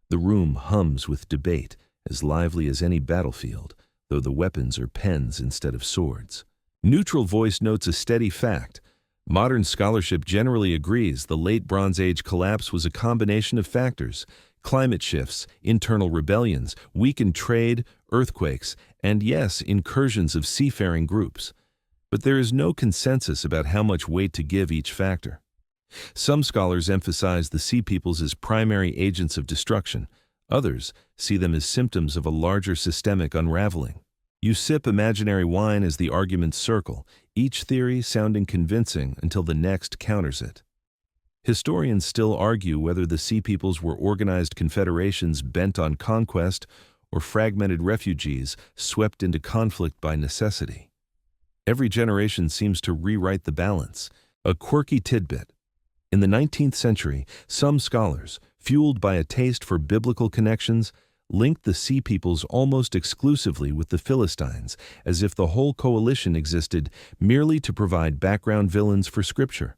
The room hums with debate, as lively as any battlefield, though the weapons are pens instead of swords. Neutral voice notes a steady fact. Modern scholarship generally agrees the late Bronze Age collapse was a combination of factors: climate shifts, internal rebellions, weakened trade, earthquakes, and yes, incursions of seafaring groups. But there is no consensus about how much weight to give each factor. Some scholars emphasize the sea peoples as primary agents of destruction. Others see them as symptoms of a larger systemic unraveling. You sip imaginary wine as the arguments circle, each theory sounding convincing until the next counters it. Historians still argue whether the sea peoples were organized confederations bent on conquest or fragmented refugees swept into conflict by necessity. Every generation seems to rewrite the balance. A quirky tidbit. In the 19th century, some scholars, fueled by a taste for biblical connections, linked the sea peoples almost exclusively with the Philistines, as if the whole coalition existed merely to provide background villains for scripture.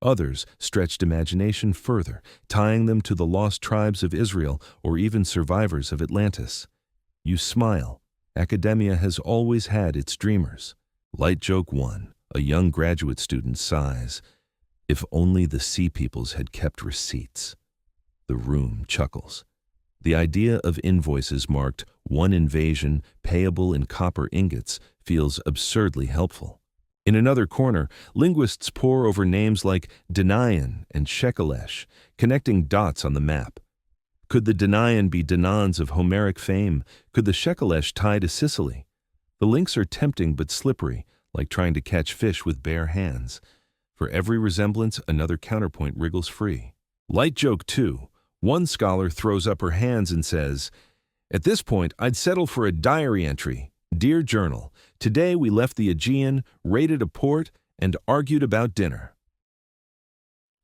Others stretched imagination further, tying them to the lost tribes of Israel or even survivors of Atlantis. You smile. Academia has always had its dreamers. Light joke 1. A young graduate student sighs. If only the sea peoples had kept receipts. The room chuckles. The idea of invoices marked "one invasion, payable in copper ingots" feels absurdly helpful. In another corner, linguists pore over names like Danaan and Shekelesh, connecting dots on the map. Could the Danaan be Danans of Homeric fame? Could the Shekelesh tie to Sicily? The links are tempting but slippery, like trying to catch fish with bare hands. For every resemblance, another counterpoint wriggles free. Light joke 2. One scholar throws up her hands and says, "At this point, I'd settle for a diary entry. Dear Journal, today we left the Aegean, raided a port, and argued about dinner."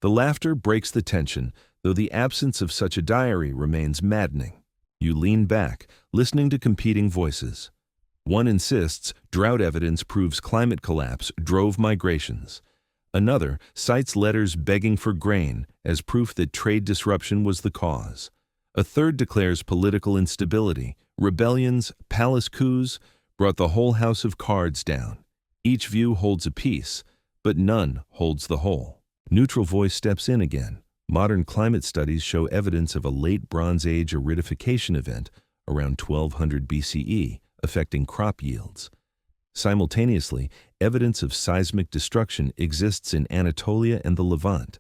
The laughter breaks the tension, though the absence of such a diary remains maddening. You lean back, listening to competing voices. One insists drought evidence proves climate collapse drove migrations. Another cites letters begging for grain as proof that trade disruption was the cause. A third declares political instability, rebellions, palace coups brought the whole house of cards down. Each view holds a piece, but none holds the whole. Neutral voice steps in again. Modern climate studies show evidence of a late Bronze Age aridification event around 1200 BCE, affecting crop yields. Simultaneously, evidence of seismic destruction exists in Anatolia and the Levant.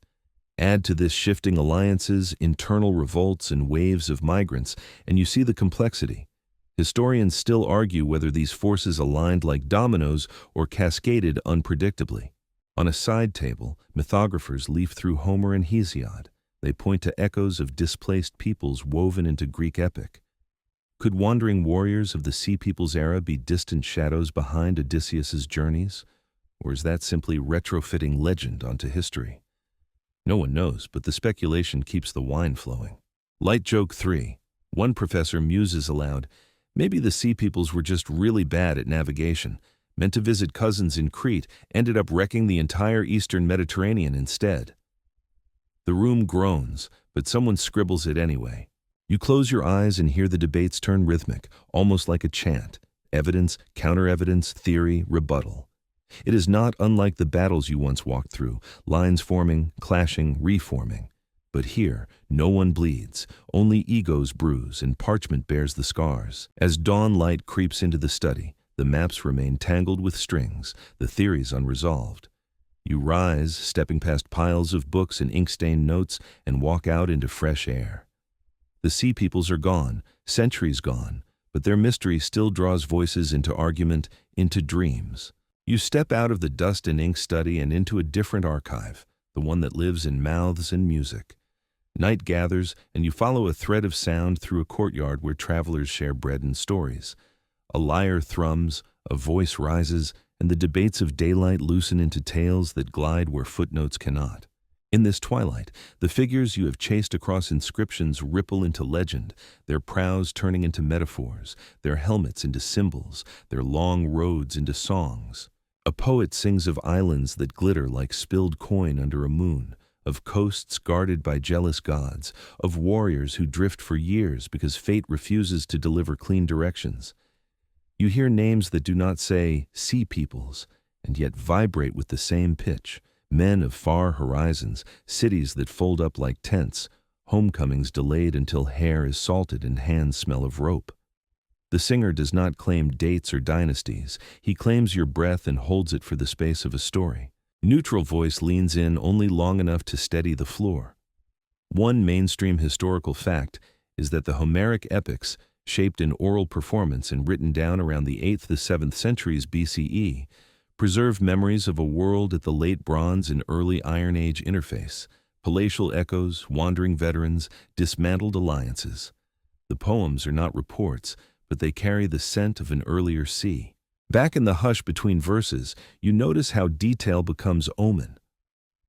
Add to this shifting alliances, internal revolts, and waves of migrants, and you see the complexity. Historians still argue whether these forces aligned like dominoes or cascaded unpredictably. On a side table, mythographers leaf through Homer and Hesiod. They point to echoes of displaced peoples woven into Greek epic. Could wandering warriors of the Sea Peoples era be distant shadows behind Odysseus's journeys? Or is that simply retrofitting legend onto history? No one knows, but the speculation keeps the wine flowing. Light joke 3. One professor muses aloud, maybe the Sea Peoples were just really bad at navigation, meant to visit cousins in Crete, ended up wrecking the entire eastern Mediterranean instead. The room groans, but someone scribbles it anyway. You close your eyes and hear the debates turn rhythmic, almost like a chant. Evidence, counter-evidence, theory, rebuttal. It is not unlike the battles you once walked through, lines forming, clashing, reforming. But here, no one bleeds, only egos bruise and parchment bears the scars. As dawn light creeps into the study, the maps remain tangled with strings, the theories unresolved. You rise, stepping past piles of books and ink-stained notes, and walk out into fresh air. The Sea Peoples are gone, centuries gone, but their mystery still draws voices into argument, into dreams. You step out of the dust and ink study and into a different archive, the one that lives in mouths and music. Night gathers, and you follow a thread of sound through a courtyard where travelers share bread and stories. A lyre thrums, a voice rises, and the debates of daylight loosen into tales that glide where footnotes cannot. In this twilight, the figures you have chased across inscriptions ripple into legend, their prows turning into metaphors, their helmets into symbols, their long roads into songs. A poet sings of islands that glitter like spilled coin under a moon, of coasts guarded by jealous gods, of warriors who drift for years because fate refuses to deliver clean directions. You hear names that do not say Sea Peoples, and yet vibrate with the same pitch. Men of far horizons, cities that fold up like tents, homecomings delayed until hair is salted and hands smell of rope. The singer does not claim dates or dynasties. He claims your breath and holds it for the space of a story. Neutral voice leans in only long enough to steady the floor. One mainstream historical fact is that the Homeric epics, shaped in oral performance and written down around the 8th to 7th centuries BCE, preserve memories of a world at the late Bronze and early Iron Age interface, palatial echoes, wandering veterans, dismantled alliances. The poems are not reports, but they carry the scent of an earlier sea. Back in the hush between verses, you notice how detail becomes omen.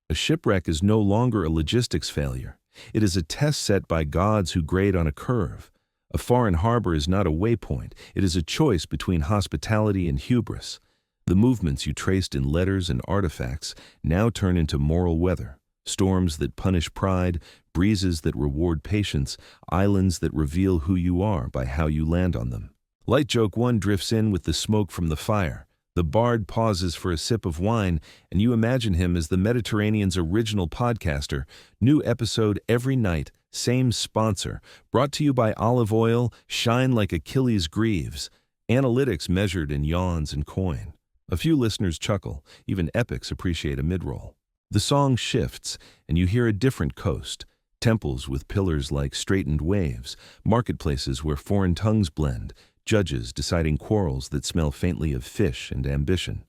A shipwreck is no longer a logistics failure. It is a test set by gods who grade on a curve. A foreign harbor is not a waypoint. It is a choice between hospitality and hubris. The movements you traced in letters and artifacts now turn into moral weather, storms that punish pride, breezes that reward patience, islands that reveal who you are by how you land on them. Light joke 1 drifts in with the smoke from the fire. The bard pauses for a sip of wine, and you imagine him as the Mediterranean's original podcaster. New episode every night, same sponsor. Brought to you by olive oil, shine like Achilles' greaves. Analytics measured in yawns and coin. A few listeners chuckle, even epics appreciate a mid-roll. The song shifts, and you hear a different coast. Temples with pillars like straightened waves, marketplaces where foreign tongues blend, judges deciding quarrels that smell faintly of fish and ambition.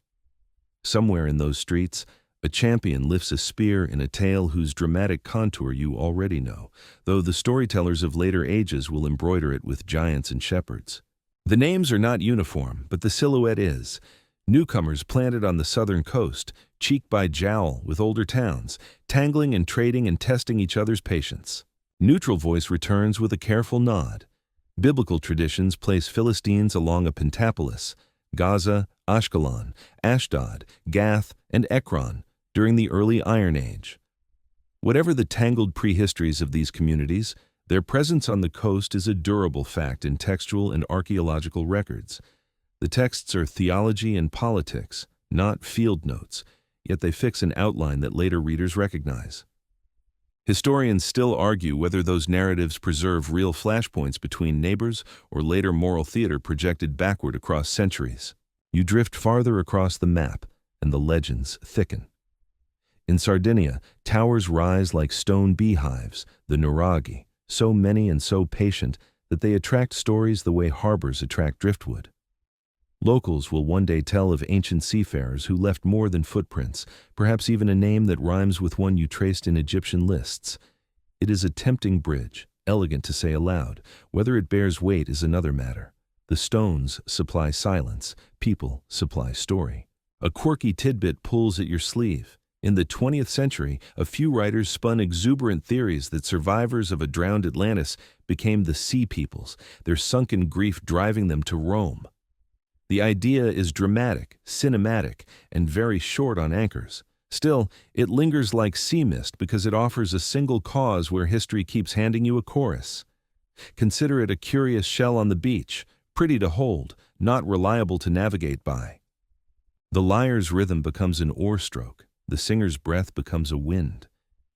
Somewhere in those streets, a champion lifts a spear in a tale whose dramatic contour you already know, though the storytellers of later ages will embroider it with giants and shepherds. The names are not uniform, but the silhouette is. Newcomers planted on the southern coast, cheek by jowl with older towns, tangling and trading and testing each other's patience. Neutral voice returns with a careful nod. Biblical traditions place Philistines along a pentapolis, Gaza, Ashkelon, Ashdod, Gath, and Ekron, during the early Iron Age. Whatever the tangled prehistories of these communities, their presence on the coast is a durable fact in textual and archaeological records. The texts are theology and politics, not field notes, yet they fix an outline that later readers recognize. Historians still argue whether those narratives preserve real flashpoints between neighbors or later moral theater projected backward across centuries. You drift farther across the map, and the legends thicken. In Sardinia, towers rise like stone beehives, the nuraghi, so many and so patient that they attract stories the way harbors attract driftwood. Locals will one day tell of ancient seafarers who left more than footprints, perhaps even a name that rhymes with one you traced in Egyptian lists. It is a tempting bridge, elegant to say aloud. Whether it bears weight is another matter. The stones supply silence, people supply story. A quirky tidbit pulls at your sleeve. In the 20th century, a few writers spun exuberant theories that survivors of a drowned Atlantis became the sea peoples, their sunken grief driving them to Rome. The idea is dramatic, cinematic, and very short on anchors. Still, it lingers like sea mist because it offers a single cause where history keeps handing you a chorus. Consider it a curious shell on the beach, pretty to hold, not reliable to navigate by. The lyre's rhythm becomes an oar stroke. The singer's breath becomes a wind.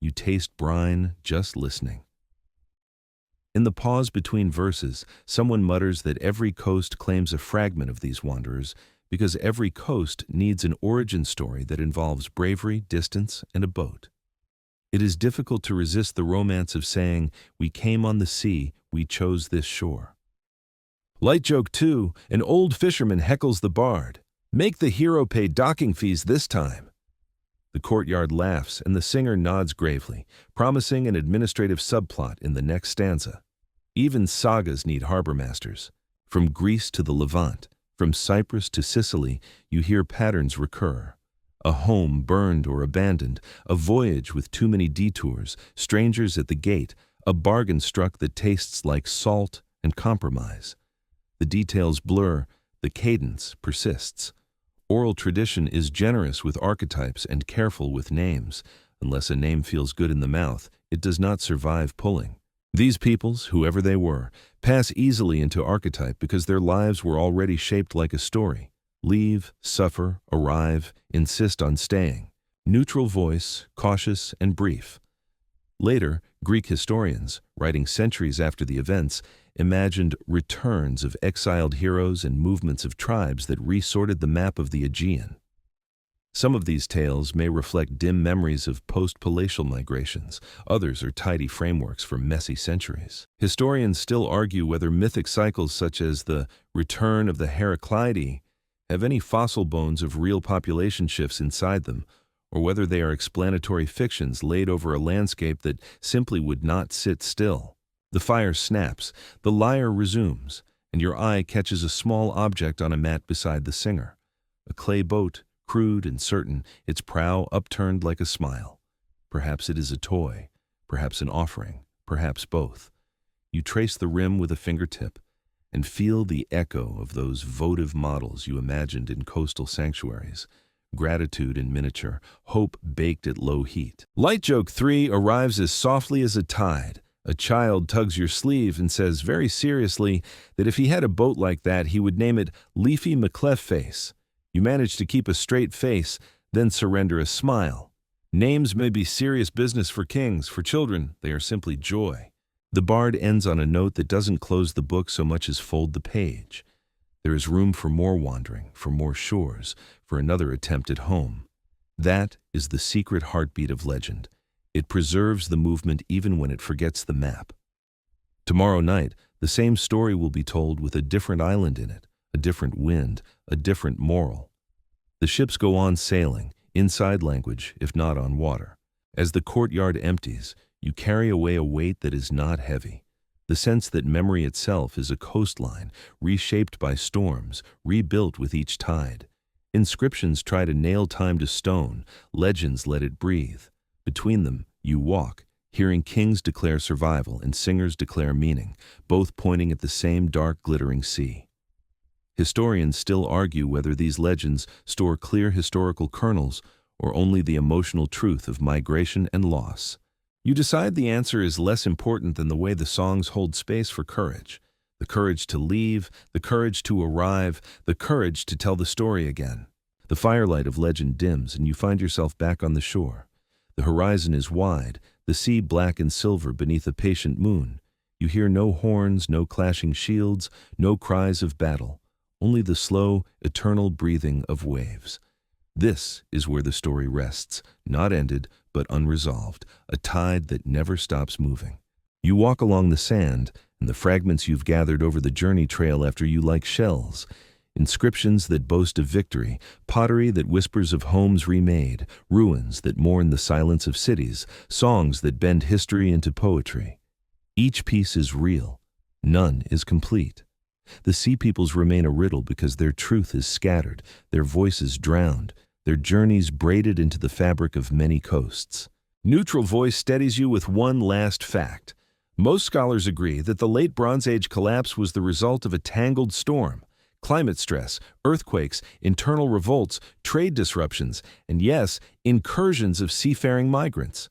You taste brine just listening. In the pause between verses, someone mutters that every coast claims a fragment of these wanderers because every coast needs an origin story that involves bravery, distance, and a boat. It is difficult to resist the romance of saying, "We came on the sea, we chose this shore." Light joke 2, an old fisherman heckles the bard. "Make the hero pay docking fees this time." The courtyard laughs and the singer nods gravely, promising an administrative subplot in the next stanza. Even sagas need harbor masters. From Greece to the Levant, from Cyprus to Sicily, you hear patterns recur. A home burned or abandoned, a voyage with too many detours, strangers at the gate, a bargain struck that tastes like salt and compromise. The details blur, the cadence persists. Oral tradition is generous with archetypes and careful with names. Unless a name feels good in the mouth, it does not survive pulling. These peoples, whoever they were, pass easily into archetype because their lives were already shaped like a story. Leave, suffer, arrive, insist on staying. Neutral voice, cautious and brief. Later, Greek historians, writing centuries after the events, imagined returns of exiled heroes and movements of tribes that resorted the map of the Aegean. Some of these tales may reflect dim memories of post-palatial migrations. Others are tidy frameworks for messy centuries. Historians still argue whether mythic cycles such as the return of the Heraclidae have any fossil bones of real population shifts inside them, or whether they are explanatory fictions laid over a landscape that simply would not sit still. The fire snaps, the lyre resumes, and your eye catches a small object on a mat beside the singer. A clay boat, crude and certain, its prow upturned like a smile. Perhaps it is a toy, perhaps an offering, perhaps both. You trace the rim with a fingertip and feel the echo of those votive models you imagined in coastal sanctuaries. Gratitude in miniature, hope baked at low heat. Light joke 3 arrives as softly as a tide. A child tugs your sleeve and says very seriously that if he had a boat like that, he would name it Leafy McClefface. You manage to keep a straight face, then surrender a smile. Names may be serious business for kings. For children, they are simply joy. The bard ends on a note that doesn't close the book so much as fold the page. There is room for more wandering, for more shores, for another attempt at home. That is the secret heartbeat of legend. It preserves the movement even when it forgets the map. Tomorrow night, the same story will be told with a different island in it, a different wind, a different moral. The ships go on sailing, inside language, if not on water. As the courtyard empties, you carry away a weight that is not heavy. The sense that memory itself is a coastline, reshaped by storms, rebuilt with each tide. Inscriptions try to nail time to stone, legends let it breathe. Between them, you walk, hearing kings declare survival and singers declare meaning, both pointing at the same dark, glittering sea. Historians still argue whether these legends store clear historical kernels or only the emotional truth of migration and loss. You decide the answer is less important than the way the songs hold space for courage. The courage to leave, the courage to arrive, the courage to tell the story again. The firelight of legend dims and you find yourself back on the shore. The horizon is wide, the sea black and silver beneath a patient moon. You hear no horns, no clashing shields, no cries of battle. Only the slow, eternal breathing of waves. This is where the story rests, not ended, but unresolved, a tide that never stops moving. You walk along the sand, and the fragments you've gathered over the journey trail after you like shells. Inscriptions that boast of victory, pottery that whispers of homes remade, ruins that mourn the silence of cities, songs that bend history into poetry. Each piece is real. None is complete. The Sea Peoples remain a riddle because their truth is scattered, their voices drowned, their journeys braided into the fabric of many coasts. Neutral Voice steadies you with one last fact. Most scholars agree that the late Bronze Age collapse was the result of a tangled storm. Climate stress, earthquakes, internal revolts, trade disruptions, and yes, incursions of seafaring migrants.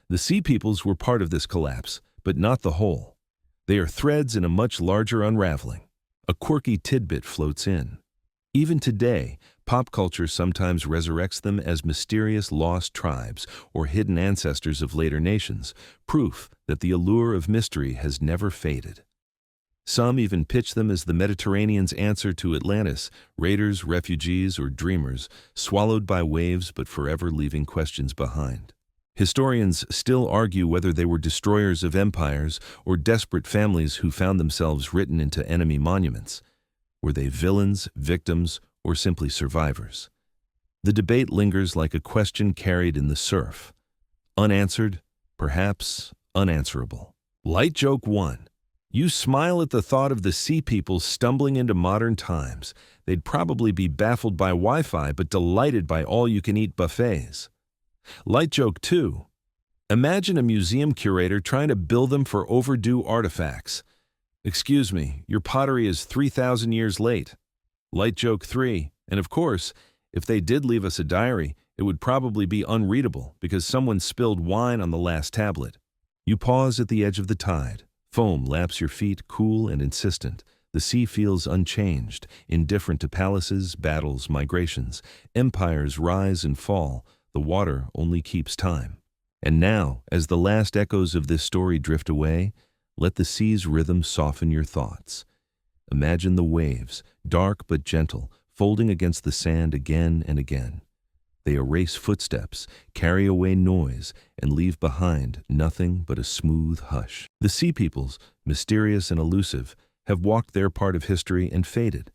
The Sea Peoples were part of this collapse, but not the whole. They are threads in a much larger unraveling. A quirky tidbit floats in. Even today, pop culture sometimes resurrects them as mysterious lost tribes or hidden ancestors of later nations, proof that the allure of mystery has never faded. Some even pitch them as the Mediterranean's answer to Atlantis, raiders, refugees, or dreamers, swallowed by waves but forever leaving questions behind. Historians still argue whether they were destroyers of empires or desperate families who found themselves written into enemy monuments. Were they villains, victims, or simply survivors? The debate lingers like a question carried in the surf. Unanswered, perhaps unanswerable. Light Joke 1. You smile at the thought of the Sea Peoples stumbling into modern times. They'd probably be baffled by Wi-Fi but delighted by all-you-can-eat buffets. Light Joke 2. Imagine a museum curator trying to bill them for overdue artifacts. Excuse me, your pottery is 3,000 years late. Light Joke 3. And of course, if they did leave us a diary, it would probably be unreadable because someone spilled wine on the last tablet. You pause at the edge of the tide. Foam laps your feet, cool and insistent. The sea feels unchanged, indifferent to palaces, battles, migrations. Empires rise and fall. The water only keeps time. And now, as the last echoes of this story drift away, let the sea's rhythm soften your thoughts. Imagine the waves, dark but gentle, folding against the sand again and again. They erase footsteps, carry away noise, and leave behind nothing but a smooth hush. The Sea Peoples, mysterious and elusive, have walked their part of history and faded,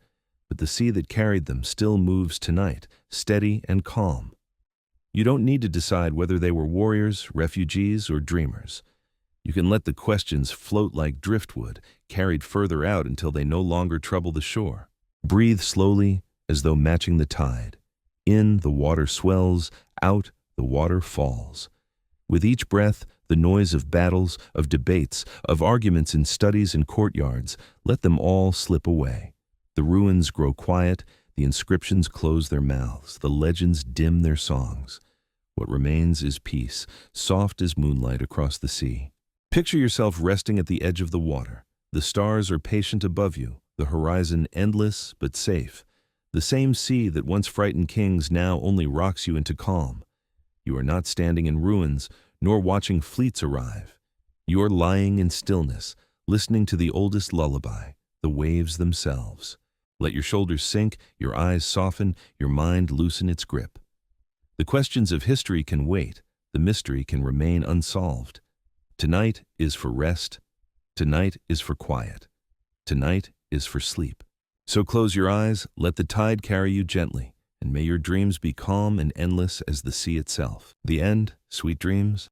but the sea that carried them still moves tonight, steady and calm. You don't need to decide whether they were warriors, refugees, or dreamers. You can let the questions float like driftwood, carried further out until they no longer trouble the shore. Breathe slowly, as though matching the tide. In, the water swells, out, the water falls. With each breath, the noise of battles, of debates, of arguments in studies and courtyards, let them all slip away. The ruins grow quiet, the inscriptions close their mouths, the legends dim their songs. What remains is peace, soft as moonlight across the sea. Picture yourself resting at the edge of the water. The stars are patient above you, the horizon endless but safe. The same sea that once frightened kings now only rocks you into calm. You are not standing in ruins, nor watching fleets arrive. You are lying in stillness, listening to the oldest lullaby, the waves themselves. Let your shoulders sink, your eyes soften, your mind loosen its grip. The questions of history can wait, the mystery can remain unsolved. Tonight is for rest. Tonight is for quiet. Tonight is for sleep. So close your eyes, let the tide carry you gently, and may your dreams be calm and endless as the sea itself. The end, sweet dreams.